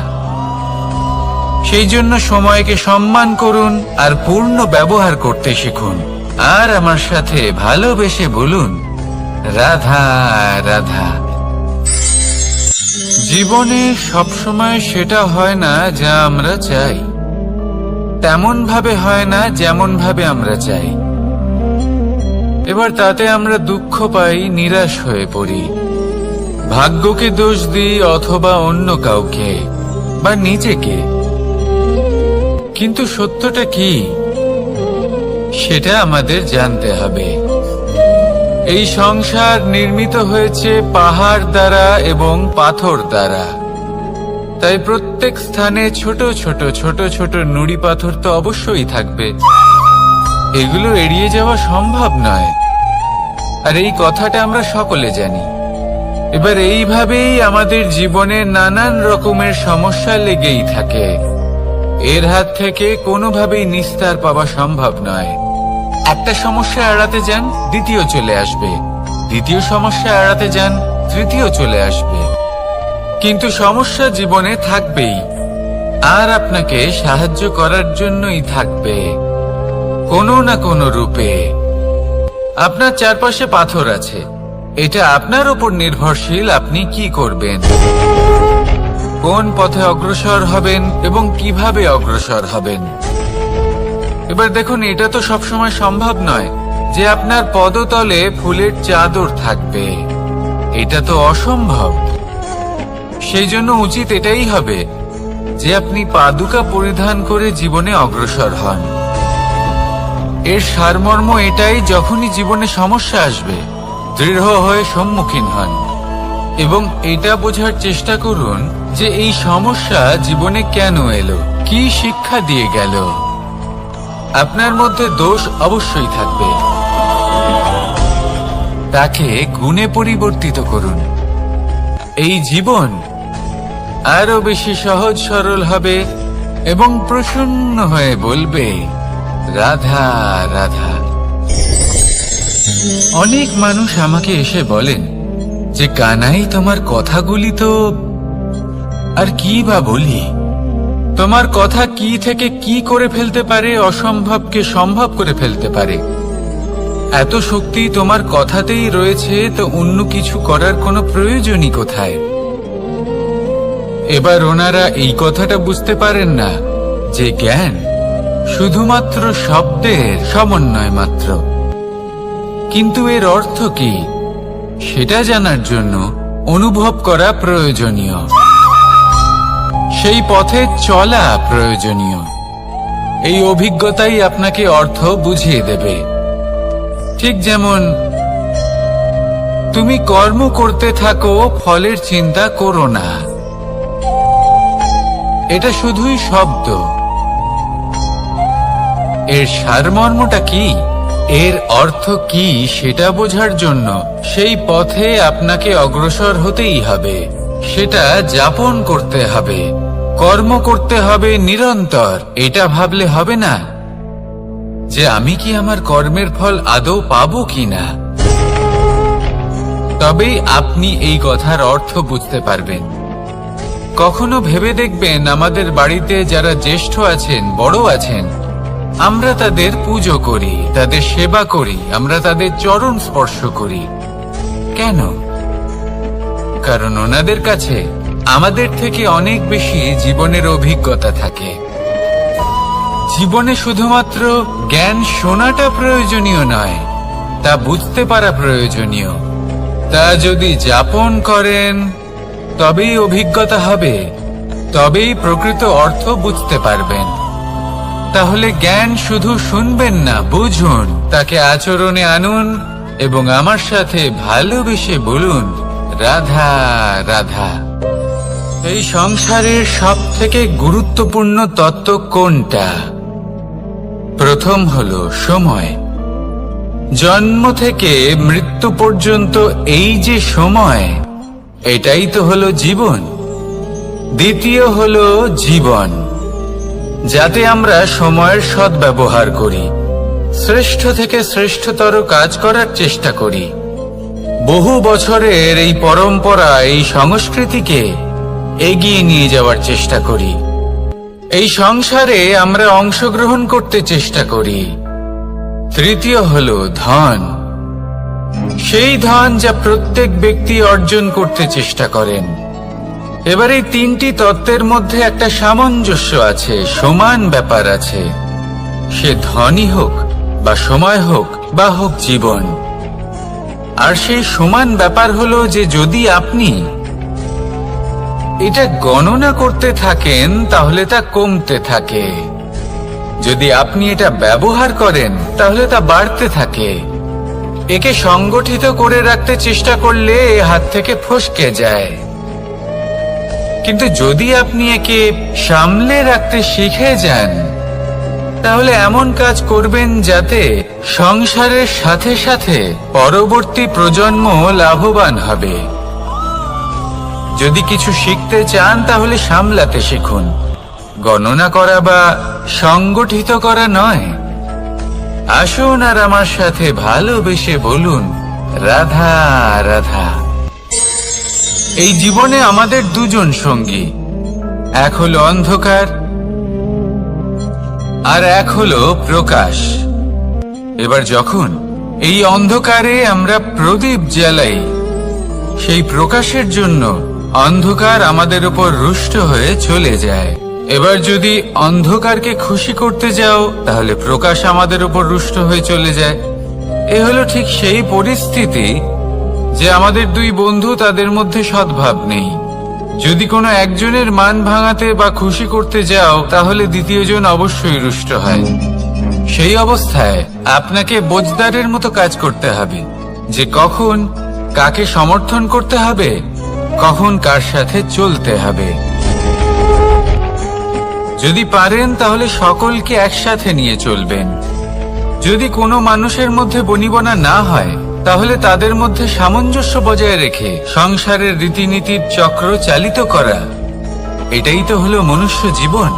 সেই জন্য সময়কে সম্মান করুন আর পূর্ণ ব্যবহার করতে শিখুন। আর আমার সাথে ভালোবেসে বলুন, রাধা রাধা। জীবনে সবসময় সেটা হয় না যা আমরা চাই, তেমন ভাবে হয় না যেমন ভাবে আমরা চাই। এবার তাতে আমরা দুঃখ পাই, নিরাশ হয়ে পড়ি, ভাগ্যকে দোষ দিই অথবা অন্য কাউকে বা নিজেকে। কিন্তু সত্যটা কি সেটা আমাদের জানতে হবে। এই সংসার নির্মিত হয়েছে পাহাড় দ্বারা এবং পাথর দ্বারা, তাই প্রত্যেক স্থানে ছোট ছোট ছোট ছোট নুড়ি পাথর তো অবশ্যই থাকবে। এগুলো এড়িয়ে যাওয়া সম্ভব নয়, আর এই কথাটা আমরা সকলে জানি। এবার এইভাবেই আমাদের জীবনে নানান রকমের সমস্যা লেগেই থাকে। এর হাত থেকে কোনোভাবেই নিস্তার পাওয়া সম্ভব নয়। একটা সমস্যা এড়াতে যান, দ্বিতীয় চলে আসবে, দ্বিতীয় সমস্যা এড়াতে যান, তৃতীয় চলে আসবে। কিন্তু সমস্যা জীবনে থাকবেই, আর আপনাকে সাহায্য করার জন্যই থাকবে কোনো না কোনো রূপে। আপনার চারপাশে পাথর আছে, এটা আপনার উপর নির্ভরশীল আপনি কি করবেন, কোন পথে অগ্রসর হবেন এবং কিভাবে অগ্রসর হবেন। এবার দেখুন, এটা তো সবসময় সম্ভব নয় যে আপনার পদতলে ফুলের চাদর থাকবে, এটা তো অসম্ভব। সেই জন্য উচিত এটাই হবে যে আপনি পাদুকা পরিধান করে জীবনে অগ্রসর হন। এর সারমর্ম এটাই, যখনই জীবনে সমস্যা আসবে দৃঢ় হয়ে সম্মুখীন হন এবং এটা বোঝার চেষ্টা করুন যে এই সমস্যা জীবনে কেন এলো, কি শিক্ষা দিয়ে গেল। আপনার মধ্যে দোষ অবশ্যই থাকবে, তাকে গুণে পরিবর্তিত করুন। এই জীবন আরো বেশি সহজ সরল হবে এবং প্রসন্ন হয়ে বলবে, রাধা রাধা। অনেক মানুষ আমাকে এসে বলেন যে কানাই, তোমার কথাগুলি তো আর কি বা বলি, তোমার কথা কি থেকে কি করে ফেলতে পারে, অসম্ভবকে সম্ভব করে ফেলতে পারে। এত শক্তি তোমার কথাতেই রয়েছে, তো অন্য কিছু করার কোনো প্রয়োজনই কোথায়? এবার ওনারা এই কথাটা বুঝতে পারেন না যে জ্ঞান শুধুমাত্র শব্দের সমন্বয় মাত্র, কিন্তু এর অর্থ কি সেটা জানার জন্য অনুভব করা প্রয়োজনীয়, সেই পথে চলা প্রয়োজনীয়। এই অভিজ্ঞতাই আপনাকে অর্থ বুঝিয়ে দেবে। ঠিক যেমন তুমি কর্ম করতে থাকো, ফলের চিন্তা করো না, এটা শুধুই শব্দ। এর সারমর্মটা কি, এর অর্থ কি সেটা বোঝার জন্য সেই পথে আপনাকে অগ্রসর হতেই হবে, সেটা যাপন করতে হবে, কর্ম করতে হবে নিরন্তর। এটা ভাবলে হবে না যে আমি কি আমার কর্মের ফল আদৌ পাবো কিনা, তবেই আপনি এই কথার অর্থ বুঝতে পারবেন। কখনো ভেবে দেখবেন, আমাদের বাড়িতে যারা জ্যেষ্ঠ আছেন, বড় আছেন, আমরা তাদের পুজো করি, তাদের সেবা করি, আমরা তাদের চরণ স্পর্শ করি। কেন? কারণ ওনাদের কাছে আমাদের থেকে অনেক বেশি জীবনের অভিজ্ঞতা থাকে। জীবনে শুধুমাত্র জ্ঞান শোনাটা প্রয়োজনীয় নয়, তা বুঝতে পারা প্রয়োজনীয়। তা যদি যাপন করেন তবেই অভিজ্ঞতা হবে, তবেই প্রকৃত অর্থ বুঝতে পারবেন। তাহলে জ্ঞান শুধু শুনবেন না, বুঝুন, তাকে আচরণে আনুন এবং আমার সাথে ভালোবেসে বলুন, রাধা রাধা। এই সংসারের সব থেকে গুরুত্বপূর্ণ তত্ত্ব কোনটা? প্রথম হলো সময়। জন্ম থেকে মৃত্যু পর্যন্ত এই যে সময়, এটাই তো হলো জীবন। দ্বিতীয় হলো জীবন, যাতে আমরা সময়ের সদ্ব্যবহার করি, শ্রেষ্ঠ থেকে শ্রেষ্ঠতর কাজ করার চেষ্টা করি। বহু বছরের এই পরম্পরা, এই সংস্কৃতিকে এগিয়ে নিয়ে যাওয়ার চেষ্টা করি। এই সংসারে আমরা অংশগ্রহণ করতে চেষ্টা করি। তৃতীয় হলো ধন, সেই ধন যা প্রত্যেক ব্যক্তি অর্জন করতে চেষ্টা করেন। এবার এই তিনটি তত্ত্বের মধ্যে একটা সামঞ্জস্য আছে, সমান ব্যাপার আছে। সে ধনই হোক বা সময় হোক বা হোক জীবন। আর সেই সমান ব্যাপার হলো যে যদি আপনি এটা গণনা করতে থাকেন তাহলে তা কমতে থাকে, যদি আপনি এটা ব্যবহার করেন তাহলে তা বাড়তে থাকে। একে সংগঠিত করে রাখতে চেষ্টা করলে এ হাত থেকে ফসকে যায়, কিন্তু যদি আপনি একে সামলে রাখতে শিখে যান তাহলে এমন কাজ করবেন যাতে সংসারের সাথে সাথে পরবর্তী প্রজন্ম লাভবান হবে। যদি কিছু শিখতে চান তাহলে সামলাতে শিখুন, গণনা করা বা সংগঠিত করা নয়। আসুন আর আমার সাথে ভালোবেসে বলুন, রাধা রাধা। এই জীবনে আমাদের দুজন সঙ্গী, এক হলো অন্ধকার আর এক হলো প্রকাশ। এবার যখন এই অন্ধকারে আমরা প্রদীপ জ্বালাই, সেই প্রকাশের জন্য অন্ধকার আমাদের উপর রুষ্ট হয়ে চলে যায়। এবার যদি অন্ধকারকে খুশি করতে যাও তাহলে প্রকাশ আমাদের উপর রুষ্ট হয়ে চলে যায়। এ হলো ঠিক সেই পরিস্থিতি যে আমাদের দুই বন্ধু, তাদের মধ্যে সদ্ভাব নেই। যদি কোনো একজনের মান ভাঙাতে বা খুশি করতে যাও তাহলে দ্বিতীয়জন অবশ্যই রুষ্ট হয়। সেই অবস্থায় আপনাকে বোঝদারের মতো কাজ করতে হবে যে কখন কাকে সমর্থন করতে হবে, কখন কার সাথে চলতে হবে। যদি পারেন তাহলে সকলকে একসাথে নিয়ে চলবেন। যদি কোনো মানুষের মধ্যে বনিবনা না হয় তাহলে তাদের মধ্যে সামঞ্জস্য বজায় রেখে সংসারের রীতিনীতির চক্র চালিত করা, এটাই তো হলো মনুষ্য জীবন।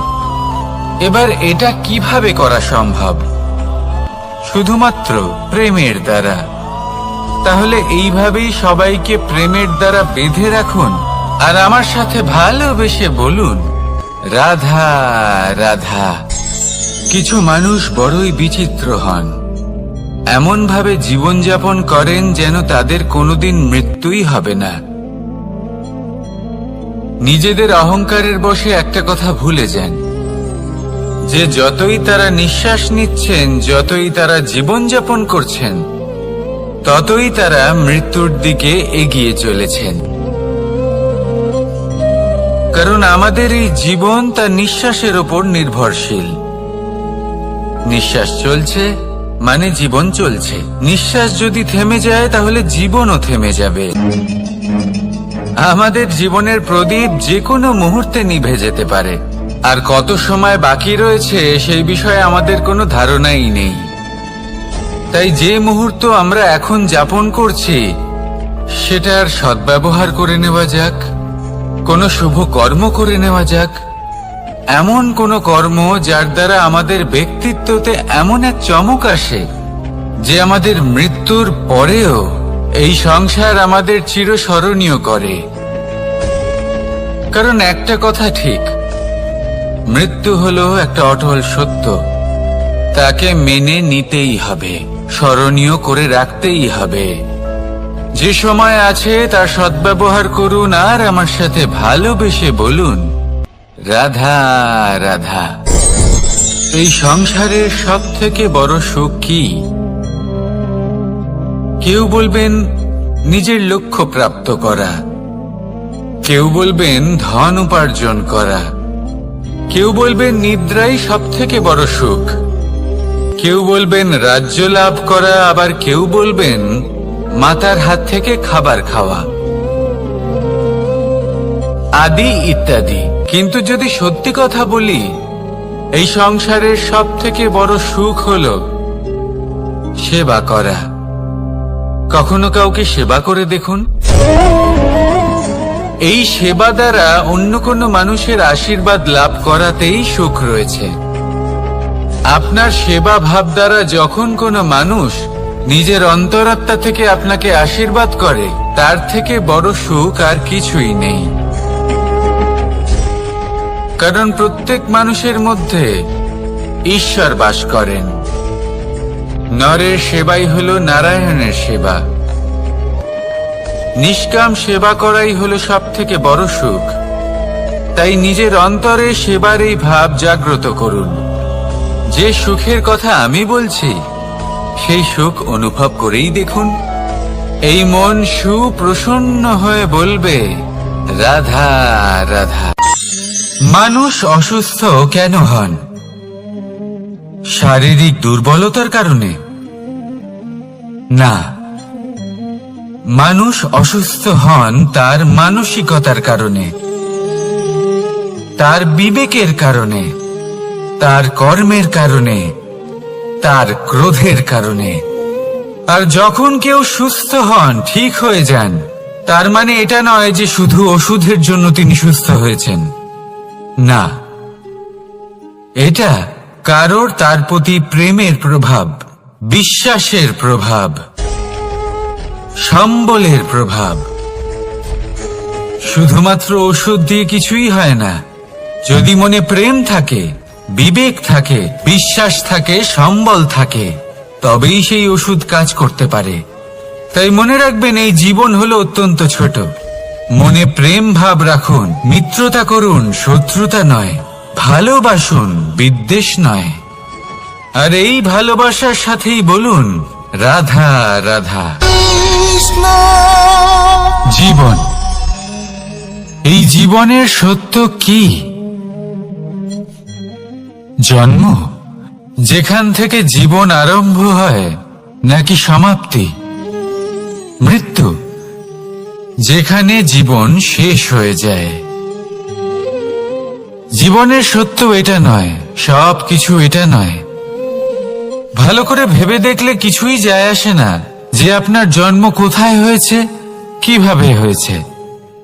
এবার এটা কিভাবে করা সম্ভব? শুধুমাত্র প্রেমের দ্বারা। তাহলে এইভাবেই সবাইকে প্রেমের দ্বারা বেঁধে রাখুন আর আমার সাথে ভালোবেসে বলুন, রাধা রাধা। কিছু মানুষ বড়ই বিচিত্র হন, এমন ভাবে জীবনযাপন করেন যেন তাদের কোনোদিন মৃত্যুই হবে না। নিজেদের অহংকারের বশে একটা কথা ভুলে যান যে যতই তারা নিঃশ্বাস নিচ্ছেন, যতই তারা জীবনযাপন করছেন, ততই তারা মৃত্যুর দিকে এগিয়ে চলেছেন। কারণ আমাদের এই জীবন তার নিঃশ্বাসের ওপর নির্ভরশীল। নিঃশ্বাস চলছে মানে জীবন চলছে। নিঃশ্বাস যদি থেমে যায় তাহলে জীবনও থেমে যাবে। আমাদের জীবনের প্রদীপ যে কোনো মুহূর্তে নিভে যেতে পারে, আর কত সময় বাকি রয়েছে সেই বিষয়ে আমাদের কোনো ধারণাই নেই। তাই যে মুহূর্ত আমরা এখন যাপন করছি সেটার সদ্ব্যবহার করে নেওয়া যাক, কোনো শুভ কর্ম করে নেওয়া যাক, এমন কোনো কর্ম যার দ্বারা আমাদের ব্যক্তিত্বতে এমন এক চমক আসে যে আমাদের মৃত্যুর পরেও এই সংসার আমাদের চিরস্মরণীয় করে। কারণ একটা কথা ঠিক, মৃত্যু হলো একটা অটল সত্য, তাকে মেনে নিতেই হবে, স্মরণীয় করে রাখতেই হবে। যে সময় আছে তার সদ্ব্যবহার করুন আর আমার সাথে ভালোবেসে বলুন, রাধা রাধা। এই সংসারের সব থেকে বড় সুখ কি? কেউ বলবেন নিজের লক্ষ্য প্রাপ্ত করা, কেউ বলবেন ধন উপার্জন করা, কেউ বলবেন নিদ্রাই সব থেকে বড় সুখ, কেউ বলবেন রাজ্য লাভ করা, আবার কেউ বলবেন মাতার হাত থেকে খাবার খাওয়া, আদি ইত্যাদি। কিন্তু যদি সত্যি কথা বলি, এই সংসারের সব থেকে বড় সুখ হলো সেবা করা। কখনো কাউকে সেবা করে দেখুন, এই সেবা দ্বারা অন্য কোনো মানুষের আশীর্বাদ লাভ করাতেই সুখ রয়েছে। আপনার সেবা ভাব দ্বারা যখন কোনো মানুষ নিজের অন্তরাত্মা থেকে আপনাকে আশীর্বাদ করে, তার থেকে বড় সুখ আর কিছুই নেই। কারণ প্রত্যেক মানুষের মধ্যে ঈশ্বর বাস করেন। নরের সেবাই হলো নারায়ণের সেবা। নিষ্কাম সেবা করাই হলো সব থেকে বড় সুখ। তাই নিজের অন্তরে সেবার এই ভাব জাগ্রত করুন। যে সুখের কথা আমি বলছি, সেই সুখ অনুভব করেই দেখুন। এই মন সুপ্রসন্ন হয়ে বলবে, রাধা রাধা। মানুষ অসুস্থ কেন হন? শারীরিক দুর্বলতার কারণে? না, মানুষ অসুস্থ হন তার মানসিকতার কারণে, তার বিবেকের কারণে, তার কর্মের কারণে, তার ক্রোধের কারণে। আর যখন কেউ সুস্থ হন, ঠিক হয়ে যান, তার মানে এটা নয় যে শুধু ওষুধের জন্য তিনি সুস্থ হয়েছেন। না, এটা কারোর তার প্রতি প্রেমের প্রভাব, বিশ্বাসের প্রভাব, সম্বলের প্রভাব। শুধুমাত্র ওষুধ দিয়ে কিছুই হয় না। যদি মনে প্রেম থাকে, বিবেক থাকে, বিশ্বাস থাকে, সম্বল থাকে, তবেই সেই ওষুধ কাজ করতে পারে। তাই মনে রাখবেন, এই জীবন হলো অত্যন্ত ছোট। মনে প্রেম ভাব রাখুন, মিত্রতা করুন, শত্রুতা নয়। ভালোবাসুন, বিদ্বেষ নয়। আর এই ভালোবাসার সাথেই বলুন, রাধা রাধা। জীবন, এই জীবনের সত্য কি? জন্ম, যেখান থেকে জীবন আরম্ভ হয়, নাকি সমাপ্তি? মৃত্যু, যেখানে জীবন শেষ হয়ে যায়। জীবনের সত্য এটা নয়, সব কিছু এটা নয়। ভালো করে ভেবে দেখলে কিছুই যায় আসে না যে আপনার জন্ম কোথায় হয়েছে, কিভাবে হয়েছে।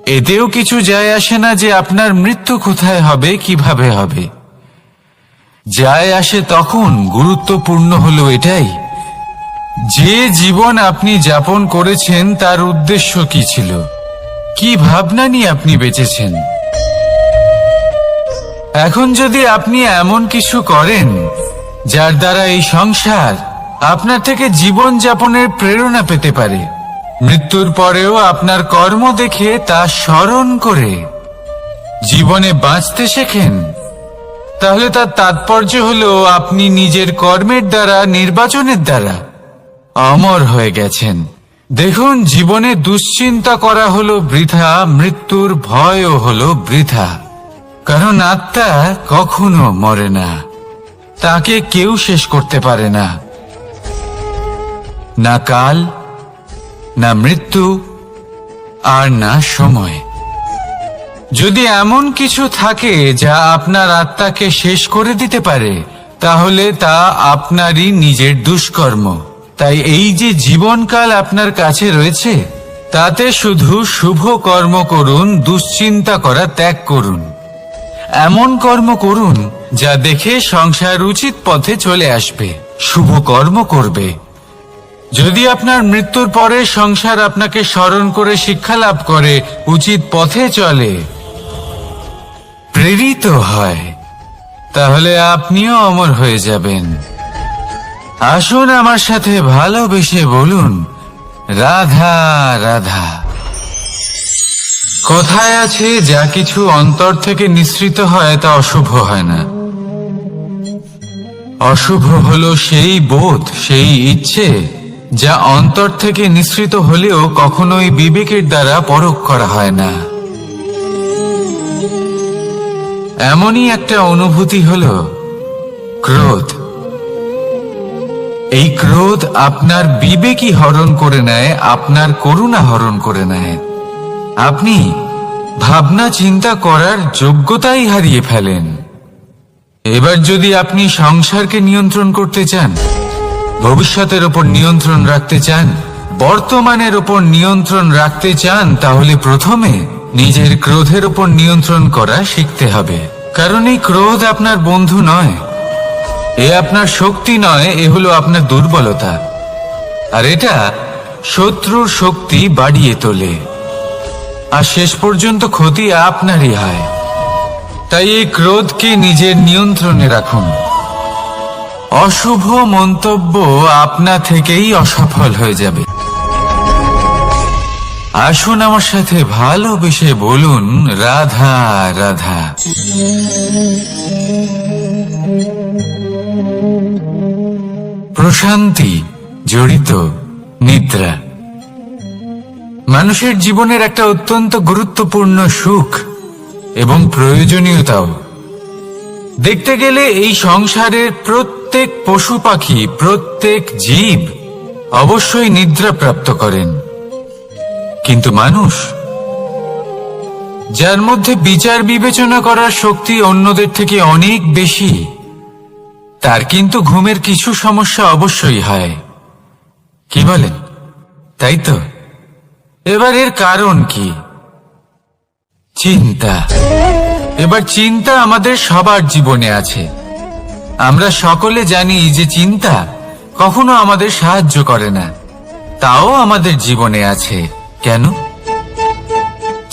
এতেও কিছু যায় আসে না যে আপনার মৃত্যু কোথায় হবে, কিভাবে হবে। যায় আসে তখন, গুরুত্বপূর্ণ হলো এটাই, যে জীবন আপনি যাপন করেছেন তার উদ্দেশ্য কি ছিল, কি ভাবনা নিয়ে আপনি বেঁচেছেন। এখন যদি আপনি এমন কিছু করেন যার দ্বারা এই সংসার আপনার থেকে জীবন যাপনের প্রেরণা পেতে পারে, মৃত্যুর পরেও আপনার কর্ম দেখে তা স্মরণ করে জীবনে বাঁচতে শেখেন, তাহলে তার তাৎপর্য হলো আপনি নিজের কর্মের দ্বারা, নির্বাচনের দ্বারা অমর হয়ে গেছেন। দেখুন, জীবনে দুশ্চিন্তা করা হলো বৃথা, মৃত্যুর ভয়ও হলো বৃথা। কারণ আত্মা কখনো মরে না, তাকে কেউ শেষ করতে পারে না। না কাল, না মৃত্যু, আর না সময়। যদি এমন কিছু থাকে যা আপনার আত্মাকে শেষ করে দিতে পারে, তাহলে তা আপনারই নিজের দুষ্কর্ম। তাই এই যে জীবনকাল আপনার কাছে রয়েছে, তাতে শুধু শুভ কর্ম করুন, দুশ্চিন্তা করা ত্যাগ করুন। এমন কর্ম করুন যা দেখে সংসার উচিত পথে চলে আসবে, শুভ কর্ম করবে। যদি আপনার মৃত্যুর পরে সংসার আপনাকে স্মরণ করে শিক্ষা লাভ করে, উচিত পথে চলে, প্রেরিত হয়, তাহলে আপনিও অমর হয়ে যাবেন। আসুন আমার সাথে ভালোবেসে বলুন, রাধা রাধা। কথায় আছে, যা কিছু অন্তর থেকে নিঃসৃত হয় তা অশুভ হয় না। অশুভ হলো সেই বোধ, সেই ইচ্ছে যা অন্তর থেকে নিঃসৃত হলেও কখনোই বিবেকের দ্বারা পরখ করা হয় না। এমনই একটা অনুভূতি হলো ক্রোধ। এই ক্রোধ আপনার বিবেকই হরণ করে নেয়, আপনার করুণা হরণ করে নেয়। আপনি ভাবনা চিন্তা করার যোগ্যতাই হারিয়ে ফেলেন। এবার যদি আপনি সংসারকে নিয়ন্ত্রণ করতে চান, ভবিষ্যতের ওপর নিয়ন্ত্রণ রাখতে চান, বর্তমানের ওপর নিয়ন্ত্রণ রাখতে চান, তাহলে প্রথমে নিজের ক্রোধের উপর নিয়ন্ত্রণ করা শিখতে হবে, কারণ এই ক্রোধ আপনার বন্ধু নয়, এ আপনার শক্তি নয়, এ হলো আপনার দুর্বলতা। আর এটা শত্রুর শক্তি বাড়িয়ে তোলে, আর শেষ পর্যন্ত ক্ষতি আপনারই হয়। তাই এই ক্রোধকে নিজের নিয়ন্ত্রণে রাখুন। অশুভ মন্তব্য আপনা থেকেই অসফল হয়ে যাবে। আসুন আমার সাথে ভালোবেসে বলুন, রাধা রাধা। প্রশান্তি জড়িত নিদ্রা মানুষের জীবনের একটা অত্যন্ত গুরুত্বপূর্ণ সুখ এবং প্রয়োজনীয়তাও। দেখতে গেলে এই সংসারের প্রত্যেক পশু পাখি, প্রত্যেক জীব অবশ্যই নিদ্রা প্রাপ্ত করেন, কিন্তু মানুষ, যার মধ্যে বিচার বিবেচনা করার শক্তি অন্যদের থেকে অনেক বেশি, তার কিন্তু ঘুমের কিছু সমস্যা অবশ্যই হয়। কি বলেন? তাই তো। এবার এর কারণ কি? চিন্তা। এবার চিন্তা আমাদের সবার জীবনে আছে। আমরা সকলে জানি যে চিন্তা কখনো আমাদের সাহায্য করে না, তাও আমাদের জীবনে আছে। কেন?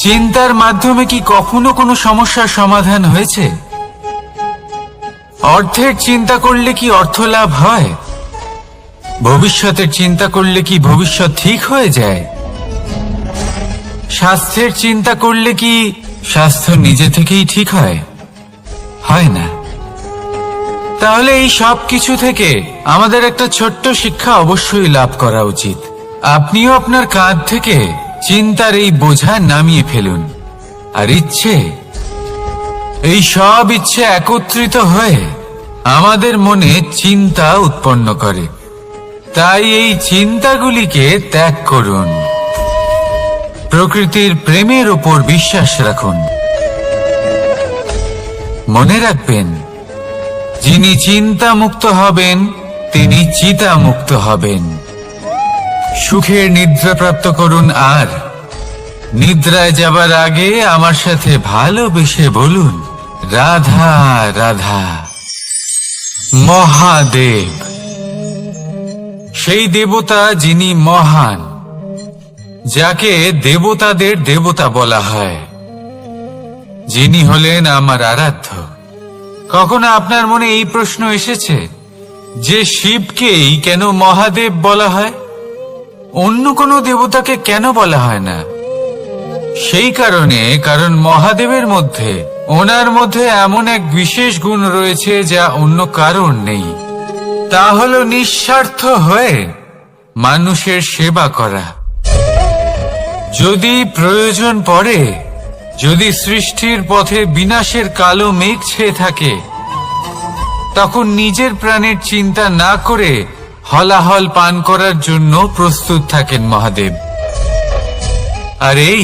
চিন্তার মাধ্যমে কি কখনো কোনো সমস্যার সমাধান হয়েছে? অর্থের চিন্তা করলে কি অর্থ লাভ হয়? ভবিষ্যতের চিন্তা করলে কি ভবিষ্যৎ ঠিক হয়ে যায়? স্বাস্থ্যের চিন্তা করলে কি স্বাস্থ্য নিজে থেকেই ঠিক হয়? হয় না। তাহলে এই সব কিছু থেকে আমাদের একটা ছোট্ট শিক্ষা অবশ্যই লাভ করা উচিত। আপনিও আপনার কাঁধ থেকে চিন্তার এই বোঝা নামিয়ে ফেলুন। আর ইচ্ছে, এই সব ইচ্ছে একত্রিত হয়ে আমাদের মনে চিন্তা উৎপন্ন করে। তাই এই চিন্তাগুলিকে ত্যাগ করুন। প্রকৃতির প্রেমের উপর বিশ্বাস রাখুন। মনে রাখবেন, যিনি চিন্তা মুক্ত হবেন তিনি চিতা মুক্ত হবেন। সুখের নিদ্রা প্রাপ্ত করুন, আর নিদ্রায় যাবার আগে আমার সাথে ভালোবেসে বলুন, রাধা রাধা। মহাদেব, সেই দেবতা যিনি মহান, যাকে দেবতাদের দেবতা বলা হয়, যিনি হলেন আমার আরাধ্য। কখনো আপনার মনে এই প্রশ্ন এসেছে যে শিবকেই কেন মহাদেব বলা হয়, অন্য কোনো দেবতাকে কেন বলা হয় না? সেই কারণ মহাদেবের মধ্যে, ওনার মধ্যে এমন এক বিশেষ গুণ রয়েছে যা অন্য কারণ নেই। তা হলো নিঃস্বার্থ হয়ে মানুষের সেবা করা। যদি প্রয়োজন পড়ে, যদি সৃষ্টির পথে বিনাশের কালো মেঘ ছেয়ে থাকে, তখন নিজের প্রাণের চিন্তা না করে হলাহল পান করার জন্য প্রস্তুত থাকেন মহাদেব। আর এই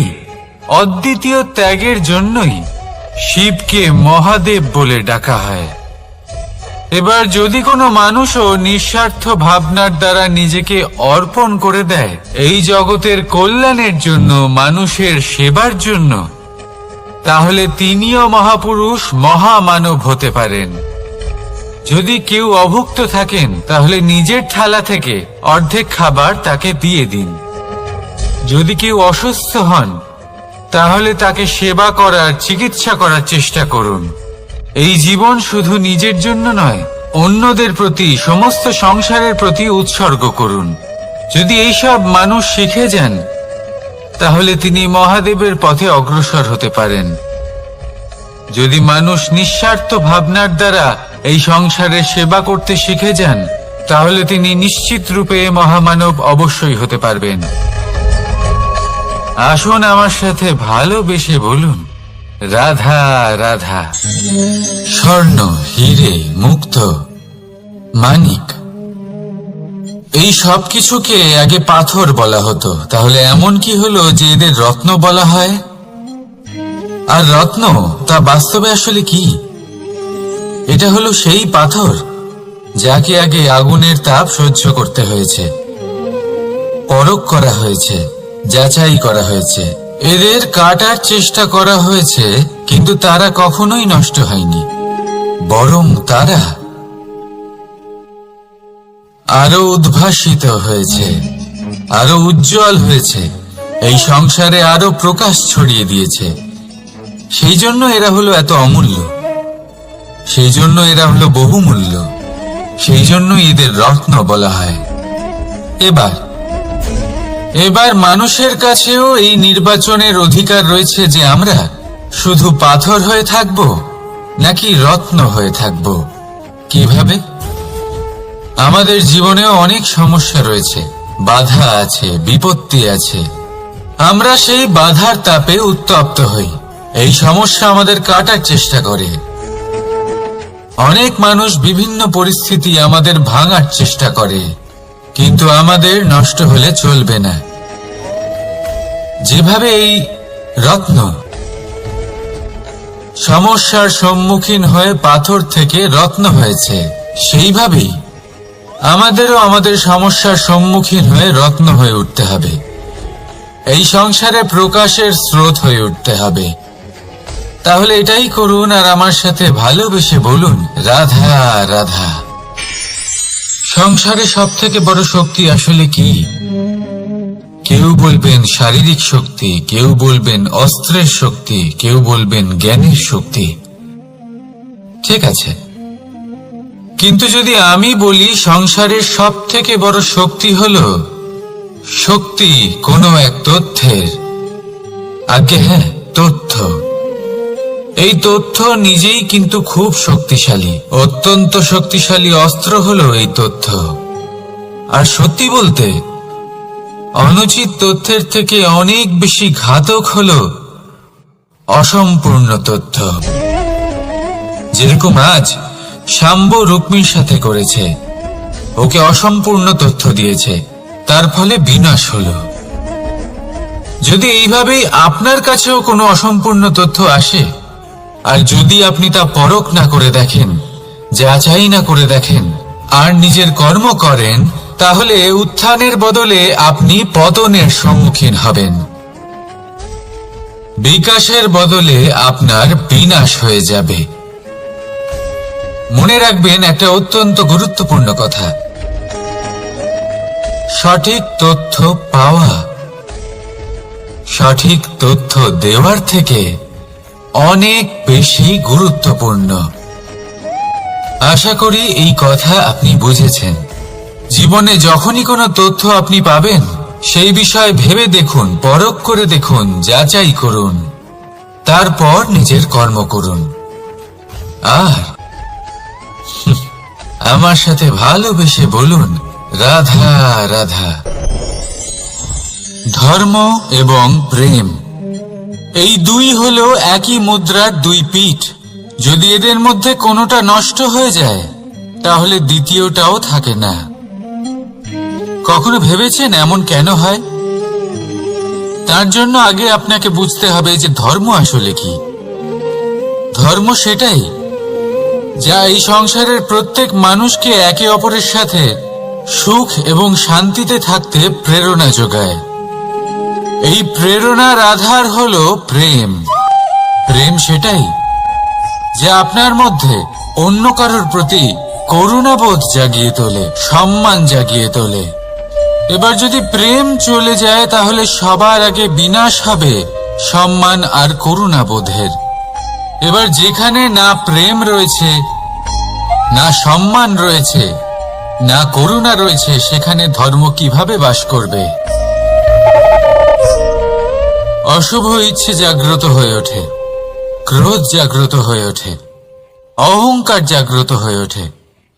অদ্বিতীয় ত্যাগের জন্যই শিবকে মহাদেব বলে ডাকা হয়। এবার যদি কোনো মানুষও নিঃস্বার্থ ভাবনার দ্বারা নিজেকে অর্পণ করে দেয় এই জগতের কল্যাণের জন্য, মানুষের সেবার জন্য, তাহলে তিনিও মহাপুরুষ, মহামানব হতে পারেন। যদি কেউ অভুক্ত থাকেন, তাহলে নিজের থালা থেকে অর্ধেক খাবার তাকে দিয়ে দিন। যদি কেউ অসুস্থ হন, তাহলে তাকে সেবা করার, চিকিৎসা করার চেষ্টা করুন। এই জীবন শুধু নিজের জন্য নয়, অন্যদের প্রতি, সমস্ত সংসারের প্রতি উৎসর্গ করুন। যদি এইসব মানুষ শিখে যান, তাহলে তিনি মহাদেবের পথে অগ্রসর হতে পারেন। যদি মানুষ নিঃস্বার্থ ভাবনার দ্বারা এই সংসারের সেবা করতে শিখে যান, তাহলে তিনি নিশ্চিত রূপে মহামানব অবশ্যই হতে পারবেন। আসুন আমার সাথে ভালোবেসে বলুন, রাধা রাধা। স্বর্ণ, হীরে, মুক্ত, মানিক, এই সব কিছুকে আগে পাথর বলা হতো। তাহলে এমন কি হলো যে এদের রত্ন বলা হয়? আর রত্ন তা বাস্তবে আসলে কি? এটা হলো সেই পাথর যাকে আগে আগুনের তাপ সহ্য করতে হয়েছে, পরখ করা হয়েছে, যাচাই করা হয়েছে, এদের কাটার চেষ্টা করা হয়েছে, কিন্তু তারা কখনোই নষ্ট হয়নি, বরং তারা আরো উদ্ভাসিত হয়েছে, আরো উজ্জ্বল হয়েছে, এই সংসারে আরো প্রকাশ ছড়িয়ে দিয়েছে। সেই জন্য এরা হলো এত অমূল্য, সেই জন্য এরা হলো বহুমূল্য, সেই জন্য এদের রত্ন বলা হয়। এবার মানুষের কাছেও এই নির্বাচনের অধিকার রয়েছে যে আমরা শুধু পাথর হয়ে থাকব নাকি রত্ন হয়ে থাকব। কিভাবে? আমাদের জীবনেও অনেক সমস্যা রয়েছে, বাধা আছে, বিপত্তি আছে। আমরা সেই বাধার তাপে উত্তপ্ত হই, এই সমস্যা আমাদের কাটার চেষ্টা করে। অনেক মানুষ বিভিন্ন পরিস্থিতি আমাদের ভাঙার চেষ্টা করে, কিন্তু আমাদের নষ্ট হলে চলবে না। যেভাবে এই রত্ন সমস্যার সম্মুখীন হয়ে পাথর থেকে রত্ন হয়েছে, সেইভাবেই আমাদেরও আমাদের সমস্যার সম্মুখীন হয়ে রত্ন হয়ে উঠতে হবে। এই সংসারে প্রকাশের স্রোত হয়ে উঠতে হবে। তাহলে এটাই করুন আর আমার সাথে ভালোবেসে বলুন, রাধা রাধা। সংসারে সব থেকে বড় শক্তি আসলে কি? কেউ বলবেন শারীরিক শক্তি, কেউ বলবেন অস্ত্রের শক্তি, কেউ বলবেন জ্ঞানের শক্তি। ঠিক আছে, কিন্তু যদি আমি বলি সংসারের সব থেকে বড় শক্তি হলো শক্তি কোনো এক তথ্যের, আগে হ্যাঁ, তথ্য। এই তথ্য নিজেই কিন্তু খুব শক্তিশালী, অত্যন্ত শক্তিশালী অস্ত্র হলো এই তথ্য। আর সত্যি বলতে অনুচিত তথ্যের থেকে অনেক বেশি ঘাতক হলো অসম্পূর্ণ তথ্য। যেরকম আজ শাম্ব রুক্মির সাথে করেছে, ওকে অসম্পূর্ণ তথ্য দিয়েছে, তার ফলে বিনাশ হলো। যদি এইভাবেই আপনার কাছেও কোনো অসম্পূর্ণ তথ্য আসে, আর যদি আপনি তা পরখ না করে দেখেন, যাচাই না করে দেখেন, আর নিজের কর্ম করেন, তাহলে উত্থানের বদলে আপনি পতনের সম্মুখীন হবেন। বিকাশের বদলে আপনার বিনাশ হয়ে যাবে। মনে রাখবেন একটা অত্যন্ত গুরুত্বপূর্ণ কথা, সঠিক তথ্য পাওয়া সঠিক তথ্য দেওয়ার থেকে অনেক বেশি গুরুত্বপূর্ণ। আশা করি এই কথা আপনি বুঝেছেন। জীবনে যখনই কোনো তথ্য আপনি পাবেন, সেই বিষয়ে ভেবে দেখুন, পরখ করে দেখুন, যাচাই করুন, তারপর নিজের কর্ম করুন। আর আমার সাথে ভালোবেসে বলুন, রাধা রাধা। ধর্ম এবং প্রেম, এই দুই হলো একই মুদ্রার দুই পিঠ। যদি এদের মধ্যে কোনোটা নষ্ট হয়ে যায়, তাহলে দ্বিতীয়টাও থাকে না। কখনো ভেবেছেন এমন কেন হয়? তার জন্য আগে আপনাকে বুঝতে হবে যে ধর্ম আসলে কি। ধর্ম সেটাই যা এই সংসারের প্রত্যেক মানুষকে একে অপরের সাথে সুখ এবং শান্তিতে থাকতে প্রেরণা যোগায়। এই প্রেরণার আধার হলো প্রেম। প্রেম সেটাই যা আপনার মধ্যে অন্য কারোর প্রতি করুণাবোধ জাগিয়ে তোলে, সম্মান জাগিয়ে তোলে। এবার যদি প্রেম চলে যায়, তাহলে সবার আগে বিনাশ হবে সম্মান আর করুণাবোধের। এবার যেখানে না প্রেম রয়েছে, না সম্মান রয়েছে, না করুণা রয়েছে, সেখানে ধর্ম কিভাবে বাস করবে? অশুভ ইচ্ছে জাগ্রত হয়ে ওঠে, ক্রোধ জাগ্রত হয়ে ওঠে, অহংকার জাগ্রত হয়ে ওঠে,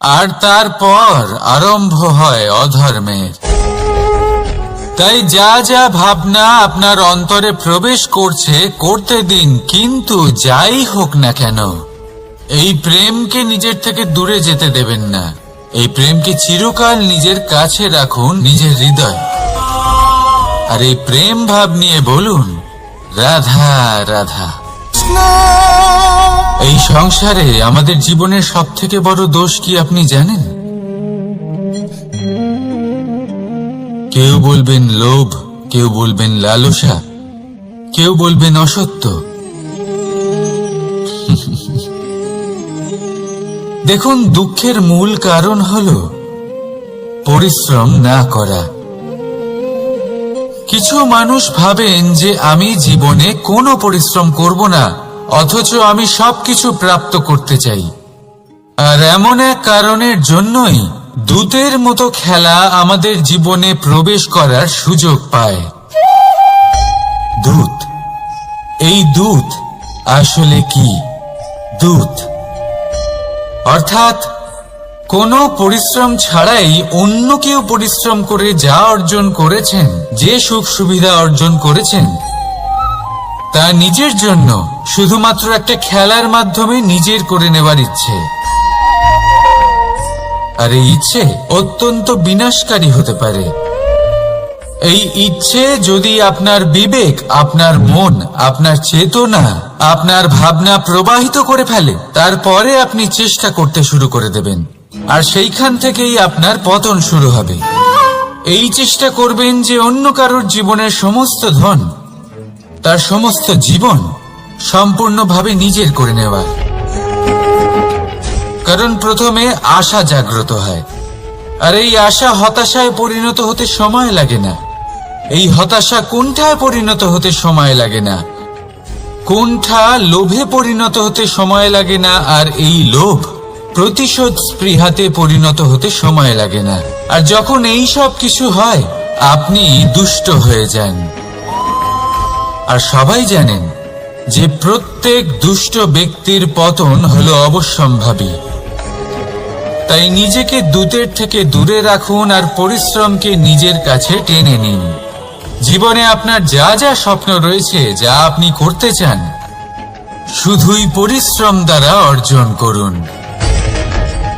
আর তারপর আরম্ভ হয় অধর্মের। তাই যা যা ভাবনা আপনার অন্তরে প্রবেশ করছে, করতে দিন, কিন্তু যাই হোক না কেন, এই প্রেমকে নিজের থেকে দূরে যেতে দেবেন না। এই প্রেমকে চিরকাল নিজের কাছে রাখুন, নিজের হৃদয়। আর এই প্রেম ভাব নিয়ে বলুন, রাধা রাধা। এই সংসারে আমাদের জীবনের সব থেকে বড় দোষ কি আপনি জানেন? কেউ বলবেন লোভ, কেউ বলবেন লালসা, কেউ বলবেন অসত্য। দেখুন, দুঃখের মূল কারণ হল পরিশ্রম না করা। কিছু মানুষ ভাবেন যে আমি জীবনে কোনো পরিশ্রম করব না, অথচ আমি সবকিছু প্রাপ্ত করতে চাই। আর এমন এক কারণের জন্যই দূতের মতো খেলা আমাদের জীবনে প্রবেশ করার সুযোগ পায়। দূত, এই দূত আসলে কি? দূত অর্থাৎ কোনো পরিশ্রম ছাড়াই অন্য কেউ পরিশ্রম করে যা অর্জন করেছেন, যে সুখ সুবিধা অর্জন করেছেন, তা নিজের জন্য শুধুমাত্র একটা খেলার মাধ্যমে নিজের করে নেবার ইচ্ছে। আর এই ইচ্ছে অত্যন্ত বিনাশকারী হতে পারে। এই ইচ্ছে যদি আপনার বিবেক, আপনার মন, আপনার চেতনা, আপনার ভাবনা প্রবাহিত করে ফেলে, তারপরে আপনি চেষ্টা করতে শুরু করে দেবেন, আর সেইখান থেকেই আপনার পতন শুরু হবে। এই চেষ্টা করবেন যে অন্য কারোর জীবনের সমস্ত ধন, তার সমস্ত জীবন সম্পূর্ণভাবে নিজের করে নেওয়ার। কারণ প্রথমে আশা জাগ্রত হয়, আর এই আশা হতাশায় পরিণত হতে সময় লাগে না। এই হতাশা কুণ্ঠায় পরিণত হতে সময় লাগে না, কুণ্ঠা লোভে পরিণত হতে সময় লাগে না, আর এই লোভ প্রতিশোধ স্পৃহাতে পরিণত হতে সময় লাগে না। আর যখন এই সব কিছু হয়, আপনি দুষ্ট হয়ে যান। আর সবাই জানেন যে প্রত্যেক দুষ্ট ব্যক্তির পতন হলো অবশ্যম্ভাবী। তাই নিজেকে দূতের থেকে দূরে রাখুন আর পরিশ্রমকে নিজের কাছে টেনে নিন। জীবনে আপনার যা যা স্বপ্ন রয়েছে, যা আপনি করতে চান, শুধুই পরিশ্রম দ্বারা অর্জন করুন।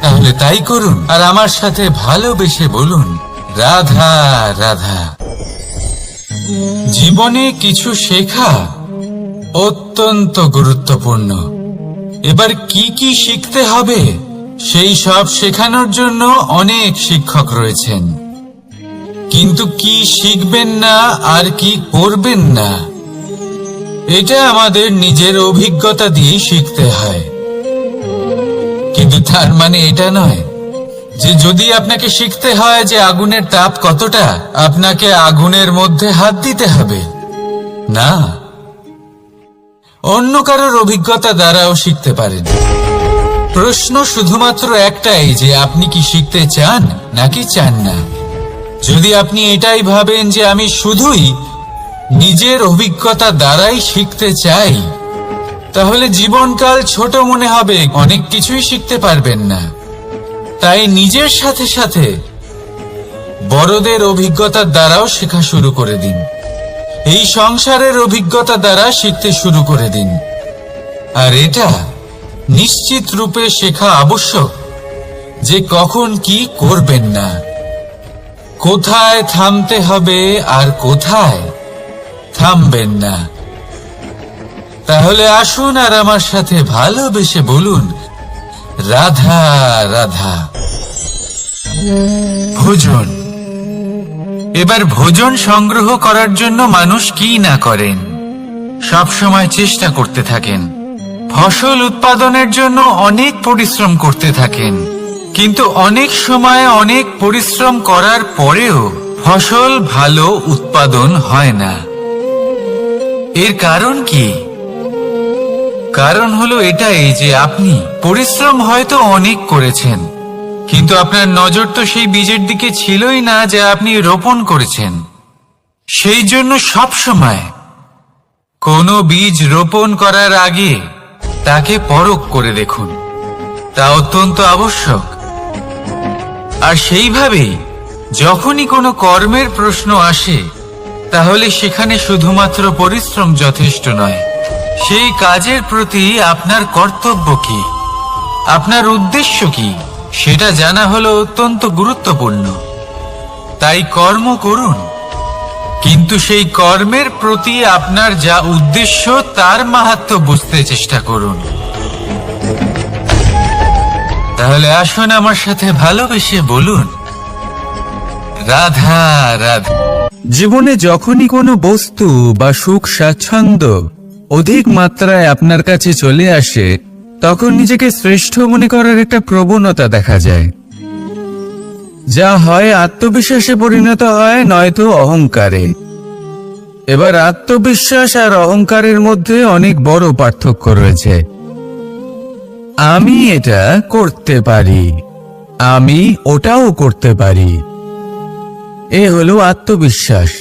তাহলে তাই করুন, আর আমার সাথে ভালোবেসে বলুন, রাধা রাধা। জীবনে কিছু শেখা অত্যন্ত গুরুত্বপূর্ণ। এবার কি কি শিখতে হবে, সেই সব শেখানোর জন্য অনেক শিক্ষক রয়েছেন। কিন্তু কি শিখবেন না আর কি করবেন না, এটা আমাদের নিজের অভিজ্ঞতা দিয়ে শিখতে হয়। কিন্তু তার মানে এটা নয় যে যদি আপনাকে শিখতে হয় যে আগুনের তাপ কতটা, আপনাকে আগুনের মধ্যে হাত দিতে হবে। না, অন্য কারোর অভিজ্ঞতা দ্বারাও শিখতে পারেন। প্রশ্ন শুধুমাত্র একটাই যে আপনি কি শিখতে চান নাকি চান না। যদি আপনি এটাই ভাবেন যে আমি শুধুই নিজের অভিজ্ঞতা দ্বারাই শিখতে চাই, তাহলে জীবনকাল ছোট মনে হবে, অনেক কিছুই শিখতে পারবেন না। তাই নিজের সাথে সাথে বড়দের অভিজ্ঞতার দ্বারাও শেখা শুরু করে দিন। এই সংসারের অভিজ্ঞতা দ্বারা শিখতে শুরু করে দিন। আর এটা নিশ্চিত রূপে শেখা আবশ্যক যে কখন কি করবেন না, কোথায় থামতে হবে আর কোথায় থামবেন না। তাহলে আসুন আর আমার সাথে ভালোবেসে বলুন, রাধা রাধা। ভোজন। এবার ভোজন সংগ্রহ করার জন্য মানুষ কি না করেন, সব সময় চেষ্টা করতে থাকেন। ফসল উৎপাদনের জন্য অনেক পরিশ্রম করতে থাকেন, কিন্তু অনেক সময় অনেক পরিশ্রম করার পরেও ফসল ভালো উৎপাদন হয় না। এর কারণ কি? কারণ হলো এটাই যে আপনি পরিশ্রম হয়তো অনেক করেছেন, কিন্তু আপনার নজর তো সেই বীজের দিকে ছিলই না যা আপনি রোপণ করেছেন। সেই জন্য সব সময় কোনো বীজ রোপণ করার আগে তাকে পরখ করে দেখুন, তা অত্যন্ত আবশ্যক। আর সেইভাবেই যখনই কোনো কর্মের প্রশ্ন আসে, তাহলে সেখানে শুধুমাত্র পরিশ্রম যথেষ্ট নয়। সেই কাজের প্রতি আপনার কর্তব্য কি, আপনার উদ্দেশ্য কি, সেটা জানা হলো অত্যন্ত গুরুত্বপূর্ণ। তাই কর্ম করুন, কিন্তু সেই কর্মের প্রতি আপনার যা উদ্দেশ্য তার মাহাত্ম্য বুঝতে চেষ্টা করুন। তাহলে আসুন আমার সাথে ভালোবেসে বলুন, রাধা রাধা। জীবনে যখনই কোনো বস্তু বা সুখ স্বাচ্ছন্দ্য অধিক মাত্রায় আপনার কাছে চলে আসে, তখন নিজেকে শ্রেষ্ঠ মনে করার একটা প্রবণতা দেখা যায়, যা হয় আত্মবিশ্বাসে পরিণত হয়, নয়তো অহংকারে। এবার আত্মবিশ্বাস আর অহংকারের মধ্যে অনেক বড় পার্থক্য রয়েছে। আমি এটা করতে পারি, আমি ওটাও করতে পারি, এ হলো আত্মবিশ্বাস।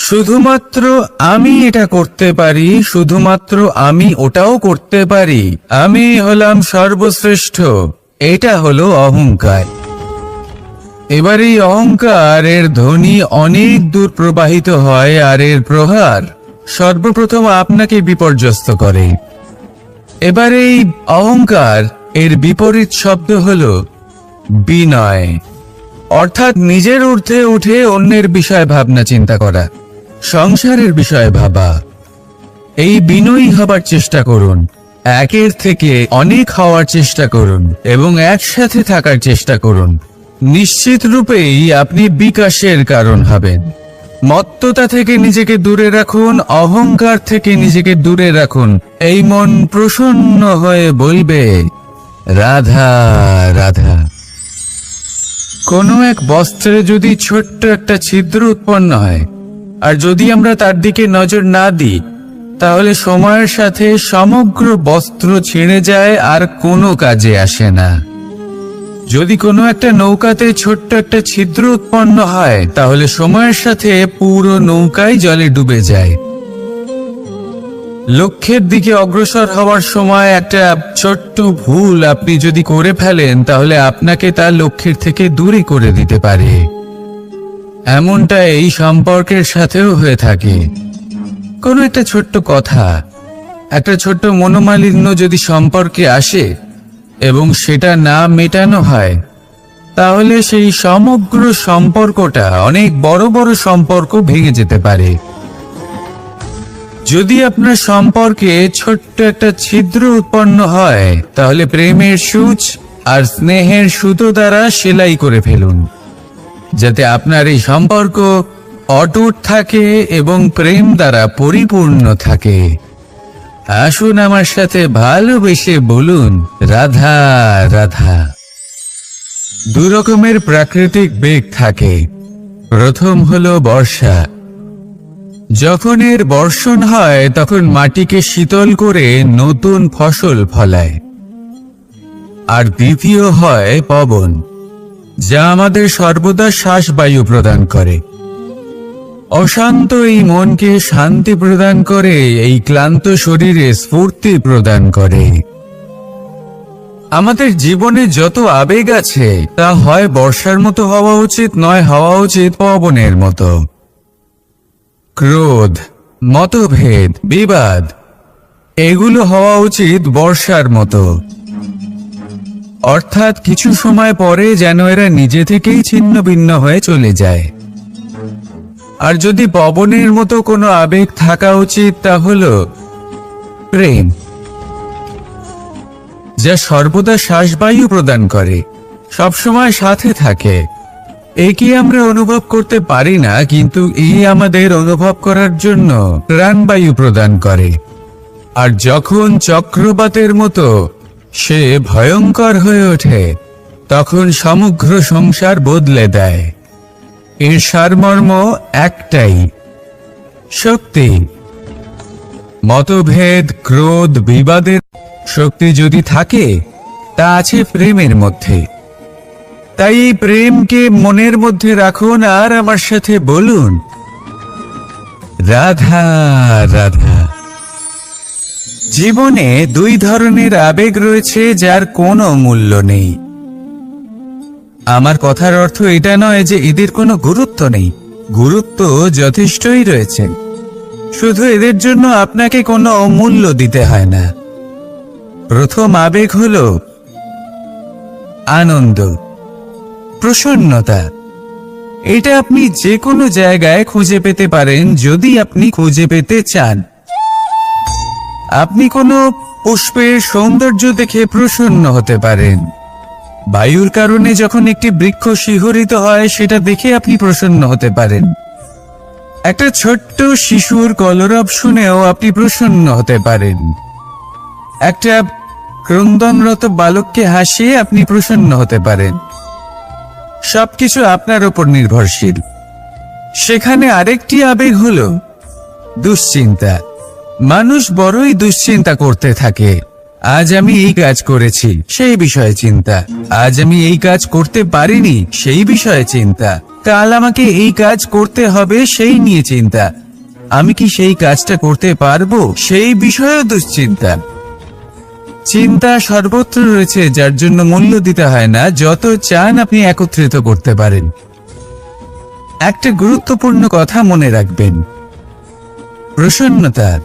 শুধুমাত্র আমি এটা করতে পারি, শুধুমাত্র আমি ওটাও করতে পারি, আমি হলাম সর্বশ্রেষ্ঠ, এটা হলো অহংকার। এবার এই অহংকারের ধ্বনি অনেক দূর প্রবাহিত হয়, আর এর প্রহার সর্বপ্রথম আপনাকে বিপর্যস্ত করে। এবার এই অহংকার এর বিপরীত শব্দ হলো বিনয়, অর্থাৎ নিজের ঊর্ধ্বে উঠে অন্যের বিষয়ে ভাবনা চিন্তা করা, সংসারের বিষয়ে ভাবা। এই বিনয়ী হবার চেষ্টা করুন, একের থেকে অনেক হওয়ার চেষ্টা করুন এবং একসাথে থাকার চেষ্টা করুন। নিশ্চিত রূপেই আপনি বিকাশের কারণ হবেন। মত্ততা থেকে নিজেকে দূরে রাখুন, অহংকার থেকে নিজেকে দূরে রাখুন। এই মন প্রসন্ন হয়ে বলবে রাধা রাধা। কোনো এক বস্ত্রে যদি ছোট্ট একটা ছিদ্র উৎপন্ন হয়, আর যদি আমরা তার দিকে নজর না দিই, তাহলে সময়ের সাথে সমগ্র বস্ত্র ছিঁড়ে যায় আর কোনো কাজে আসে না। যদি কোনো একটা নৌকাতে ছোট্ট একটা ছিদ্র উৎপন্ন হয়, তাহলে সময়ের সাথে পুরো নৌকাই জলে ডুবে যায়। লক্ষ্যের দিকে অগ্রসর হওয়ার সময় একটা ছোট্ট ভুল আপনি যদি করে ফেলেন, তাহলে আপনাকে তার লক্ষ্যের থেকে দূরে করে দিতে পারে। এমনটা এই সম্পর্কের সাথেও হয়ে থাকে। কোনো একটা ছোট্ট কথা, একটা ছোট্ট মনোমালিন্য যদি সম্পর্কে আসে এবং সেটা না মেটানো হয়, তাহলে সেই সমগ্র সম্পর্কটা অনেক বড় বড় সম্পর্ক ভেঙে যেতে পারে। যদি আপনার সম্পর্কে ছোট্ট একটা ছিদ্র উৎপন্ন হয়, তাহলে প্রেমের সূচ আর স্নেহের সুতো দ্বারা সেলাই করে ফেলুন, যাতে আপনার এই সম্পর্ক অটুট থাকে এবং প্রেম দ্বারা পরিপূর্ণ থাকে। আসুন আমার সাথে ভালোবেসে বলুন রাধা রাধা। দু রকমের প্রাকৃতিক বেগ থাকে। প্রথম হলো বর্ষা। যখন এর বর্ষণ হয়, তখন মাটিকে শীতল করে নতুন ফসল ফলায়। আর দ্বিতীয় হয় পবন, যা আমাদের সর্বদা শ্বাসবায়ু প্রদান করে। অশান্ত এই মনকে শান্তি প্রদান করে, এই ক্লান্ত শরীরে স্ফূর্তি প্রদান করে। আমাদের জীবনে যত আবেগ আছে, তা হয় বর্ষার মতো হওয়া উচিত, নয় হওয়া উচিত পবনের মতো। ক্রোধ, মতভেদ, বিবাদ, এগুলো হওয়া উচিত বর্ষার মতো। অর্থাৎ কিছু সময় পরে যেন এরা নিজে থেকেই ছিন্ন ভিন্ন হয়ে চলে যায়। আর যদি পবনের মতো কোনো আবেগ থাকা উচিত, তা হলো প্রেম, যা সর্বদা শ্বাসবায়ু প্রদান করে, সবসময় সাথে থাকে। একে আমরা অনুভব করতে পারি না, কিন্তু এই আমাদের অনুভব করার জন্য প্রাণবায়ু প্রদান করে। আর যখন চক্রবাতের মতো সে ভয়ঙ্কর হয়ে ওঠে, তখন সমগ্র সংসার বদলে দেয়। এর সারমর্ম একটাই, শক্তি। মতভেদ, ক্রোধ, বিবাদের শক্তি যদি থাকে, তা আছে প্রেমের মধ্যে। তাই এই প্রেমকে মনের মধ্যে রাখুন আর আমার সাথে বলুন রাধা রাধা। জীবনে দুই ধরনের আবেগ রয়েছে, যার কোনো মূল্য নেই। আমার কথার অর্থ এটা নয় যে এদের কোনো গুরুত্ব নেই। গুরুত্ব যথেষ্টই রয়েছে, শুধু এদের জন্য আপনাকে কোনো মূল্য দিতে হয় না। প্রথম আবেগ হলো আনন্দ, প্রসন্নতা। এটা আপনি যে কোনো জায়গায় খুঁজে পেতে পারেন, যদি আপনি খুঁজে পেতে চান। আপনি কোনো পুষ্পের সৌন্দর্য দেখে প্রসন্ন হতে পারেন, বায়ুর কারণে যখন একটি বৃক্ষ শিহরিত হয় সেটা দেখে আপনি প্রসন্ন হতে পারেন। একটা ছোট্ট শিশুর কলরব শুনেও আপনি প্রসন্ন হতে পারেন। একটা ক্রন্দনরত বালককে হাসিয়ে আপনি প্রসন্ন হতে পারেন। সবকিছু আপনার উপর নির্ভরশীল। সেখানে আরেকটি আবেগ হলো দুশ্চিন্তা। মানুষ বড়ই দুশ্চিন্তা করতে থাকে। আজ আমি এই কাজ করেছি, সেই বিষয়ে চিন্তা। আজ আমি এই কাজ করতে পারিনি, সেই বিষয়ে চিন্তা। কাল আমাকে এই কাজ করতে হবে, সেই নিয়ে চিন্তা। আমি কি সেই কাজটা করতে পারবো, সেই বিষয়েও দুশ্চিন্তা। চিন্তা সর্বত্র রয়েছে, যার জন্য মূল্য দিতে হয় না। যত চান আপনি একত্রিত করতে পারেন। একটা গুরুত্বপূর্ণ কথা মনে রাখবেন, প্রসন্নতা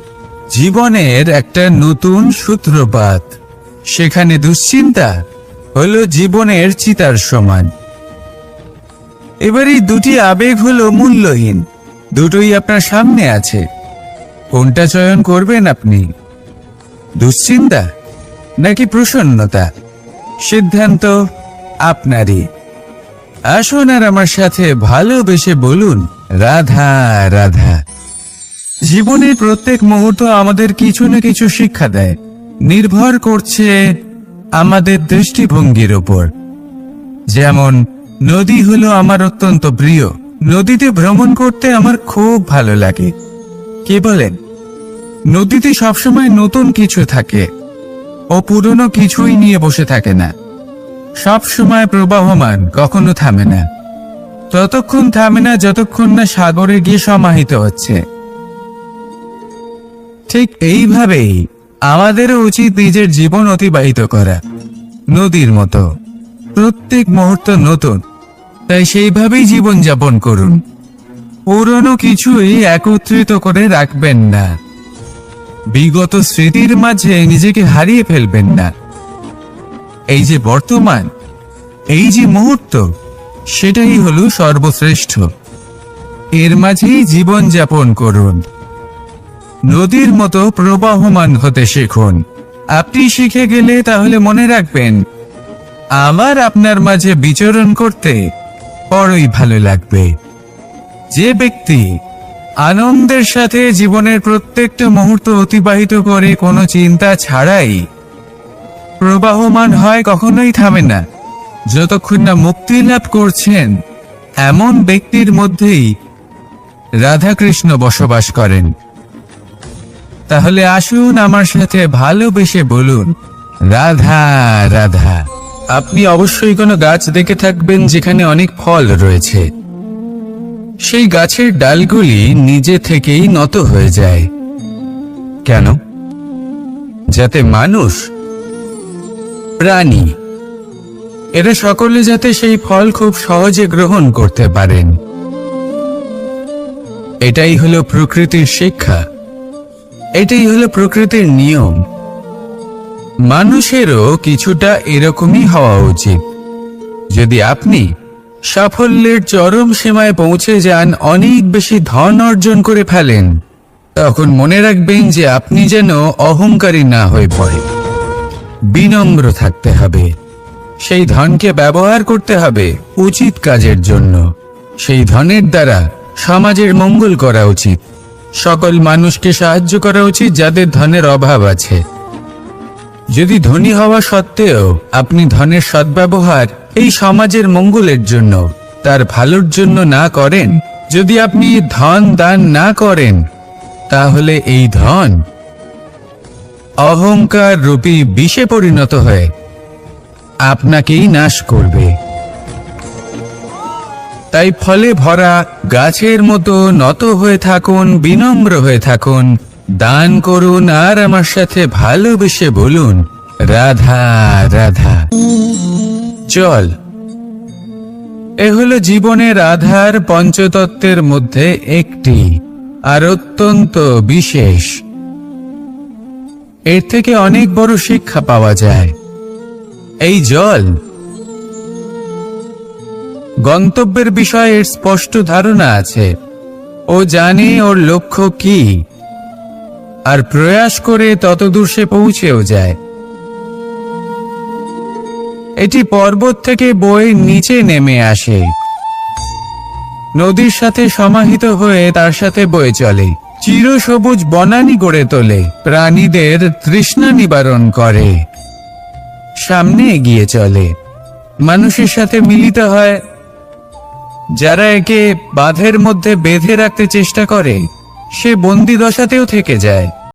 জীবনের একটা নতুন সূত্রপাত। সেখানে দুশ্চিন্তা হলো জীবনের চিতার সমান। এবার এই দুটি আবেগ হলো মূল্যহীন, দুটোই আপনার সামনে আছে। কোনটা চয়ন করবেন আপনি, দুশ্চিন্তা নাকি প্রসন্নতা? সিদ্ধান্ত আপনারই। আসুন আর আমার সাথে ভালোবেসে বলুন, রাধা রাধা। জীবনের প্রত্যেক মুহূর্ত আমাদের কিছু না কিছু শিক্ষা দেয়, নির্ভর করছে আমাদের দৃষ্টিভঙ্গির উপর। যেমন নদী হলো আমার অত্যন্ত প্রিয়। নদীতে ভ্রমণ করতে আমার খুব ভালো লাগে। কি বলেন? নদীতে সবসময় নতুন কিছু থাকে, ও পুরনো কিছুই নিয়ে বসে থাকে না। সব সময় প্রবাহমান, কখনো থামে না। ততক্ষণ থামে না যতক্ষণ না সাগরে গিয়ে সমাহিত হচ্ছে। ঠিক এইভাবেই আমাদেরও উচিত নিজের জীবন অতিবাহিত করা, নদীর মতো। প্রত্যেক মুহূর্ত নতুন, তাই সেইভাবেই জীবন যাপন করুন। পুরনো কিছুই একত্রিত করে রাখবেন না। বিগত স্মৃতির মাঝে নিজেকে হারিয়ে ফেলবেন না। এই যে বর্তমান, এই যে মুহূর্ত, সেটাই হলো সর্বশ্রেষ্ঠ। এর মাঝেই জীবন যাপন করুন। নদীর মতো প্রবাহমান হতে শিখুন। আপনি শিখে গেলে তাহলে মনে রাখবেন, আমার আপনার মাঝে বিচরণ করতে বড়ই ভালো লাগবে। যে ব্যক্তি আনন্দের সাথে জীবনের প্রত্যেকটা মুহূর্ত অতিবাহিত করে কোনো চিন্তা ছাড়াই প্রবাহমান হয়, কখনোই থামে না যতক্ষণ না মুক্তি লাভ করছেন, এমন ব্যক্তির মধ্যেই রাধাকৃষ্ণ বসবাস করেন। তাহলে আসুন আমার সাথে ভালোবেসে বলুন, রাধা রাধা। আপনি অবশ্যই কোনো গাছ দেখে থাকবেন যেখানে অনেক ফল রয়েছে। সেই গাছের ডালগুলি নিজে থেকেই নত হয়ে যায়। কেন? যাতে মানুষ, প্রাণী, এরা সকলে যাতে সেই ফল খুব সহজে গ্রহণ করতে পারেন। এটাই হলো প্রকৃতির শিক্ষা, এটাই হলো প্রকৃতির নিয়ম। মানুষেরও কিছুটা এরকমই হওয়া উচিত। যদি আপনি সাফল্যের চরম সীমায় পৌঁছে যান, অনেক বেশি ধন অর্জন করে ফেলেন, তখন মনে রাখবেন যে আপনি যেন অহংকারী না হয়ে পড়ে। বিনম্র থাকতে হবে। সেই ধনকে ব্যবহার করতে হবে উচিত কাজের জন্য। সেই ধনের দ্বারা সমাজের মঙ্গল করা উচিত। সকল মানুষকে সাহায্য করা উচিত যাদের ধনের অভাব আছে। যদি ধনী হওয়া সত্ত্বেও আপনি ধনের সদ্ব্যবহার এই সমাজের মঙ্গলের জন্য, তার ভালোর জন্য না করেন, যদি আপনি ধন দান না করেন, তাহলে এই ধন অহংকার রূপী বিষে পরিণত হয়ে আপনাকেই নাশ করবে। তাই ফলে ভরা গাছের মতো নত হয়ে থাকুন, বিনম্র হয়ে থাকুন, দান করুন, আর আমার সাথে ভালোবেসে বলুন, রাধা রাধা। জল, এ হলো জীবনের আধার পঞ্চতত্ত্বের মধ্যে একটি, আর অত্যন্ত বিশেষ। এর থেকে অনেক বড় শিক্ষা পাওয়া যায়। এই জল গন্তব্যের বিষয়ে এর স্পষ্ট ধারণা আছে। ও জানে ওর লক্ষ্য কি, আর প্রয়াস করে ততদূর সে পৌঁছেও যায়। এটি পর্বত থেকে বয়ে নিচে নেমে আসে, নদীর সাথে সমাহিত হয়ে তার সাথে বয়ে চলে, চিরসবুজ বনানী গড়ে তোলে, প্রাণীদের তৃষ্ণা নিবারণ করে, সামনে এগিয়ে চলে, মানুষের সাথে মিলিত হয়। যারা একে বাঁধের মধ্যে বেঁধে রাখতে চেষ্টা করে সে বন্দি দশাতেও থেকে যায়।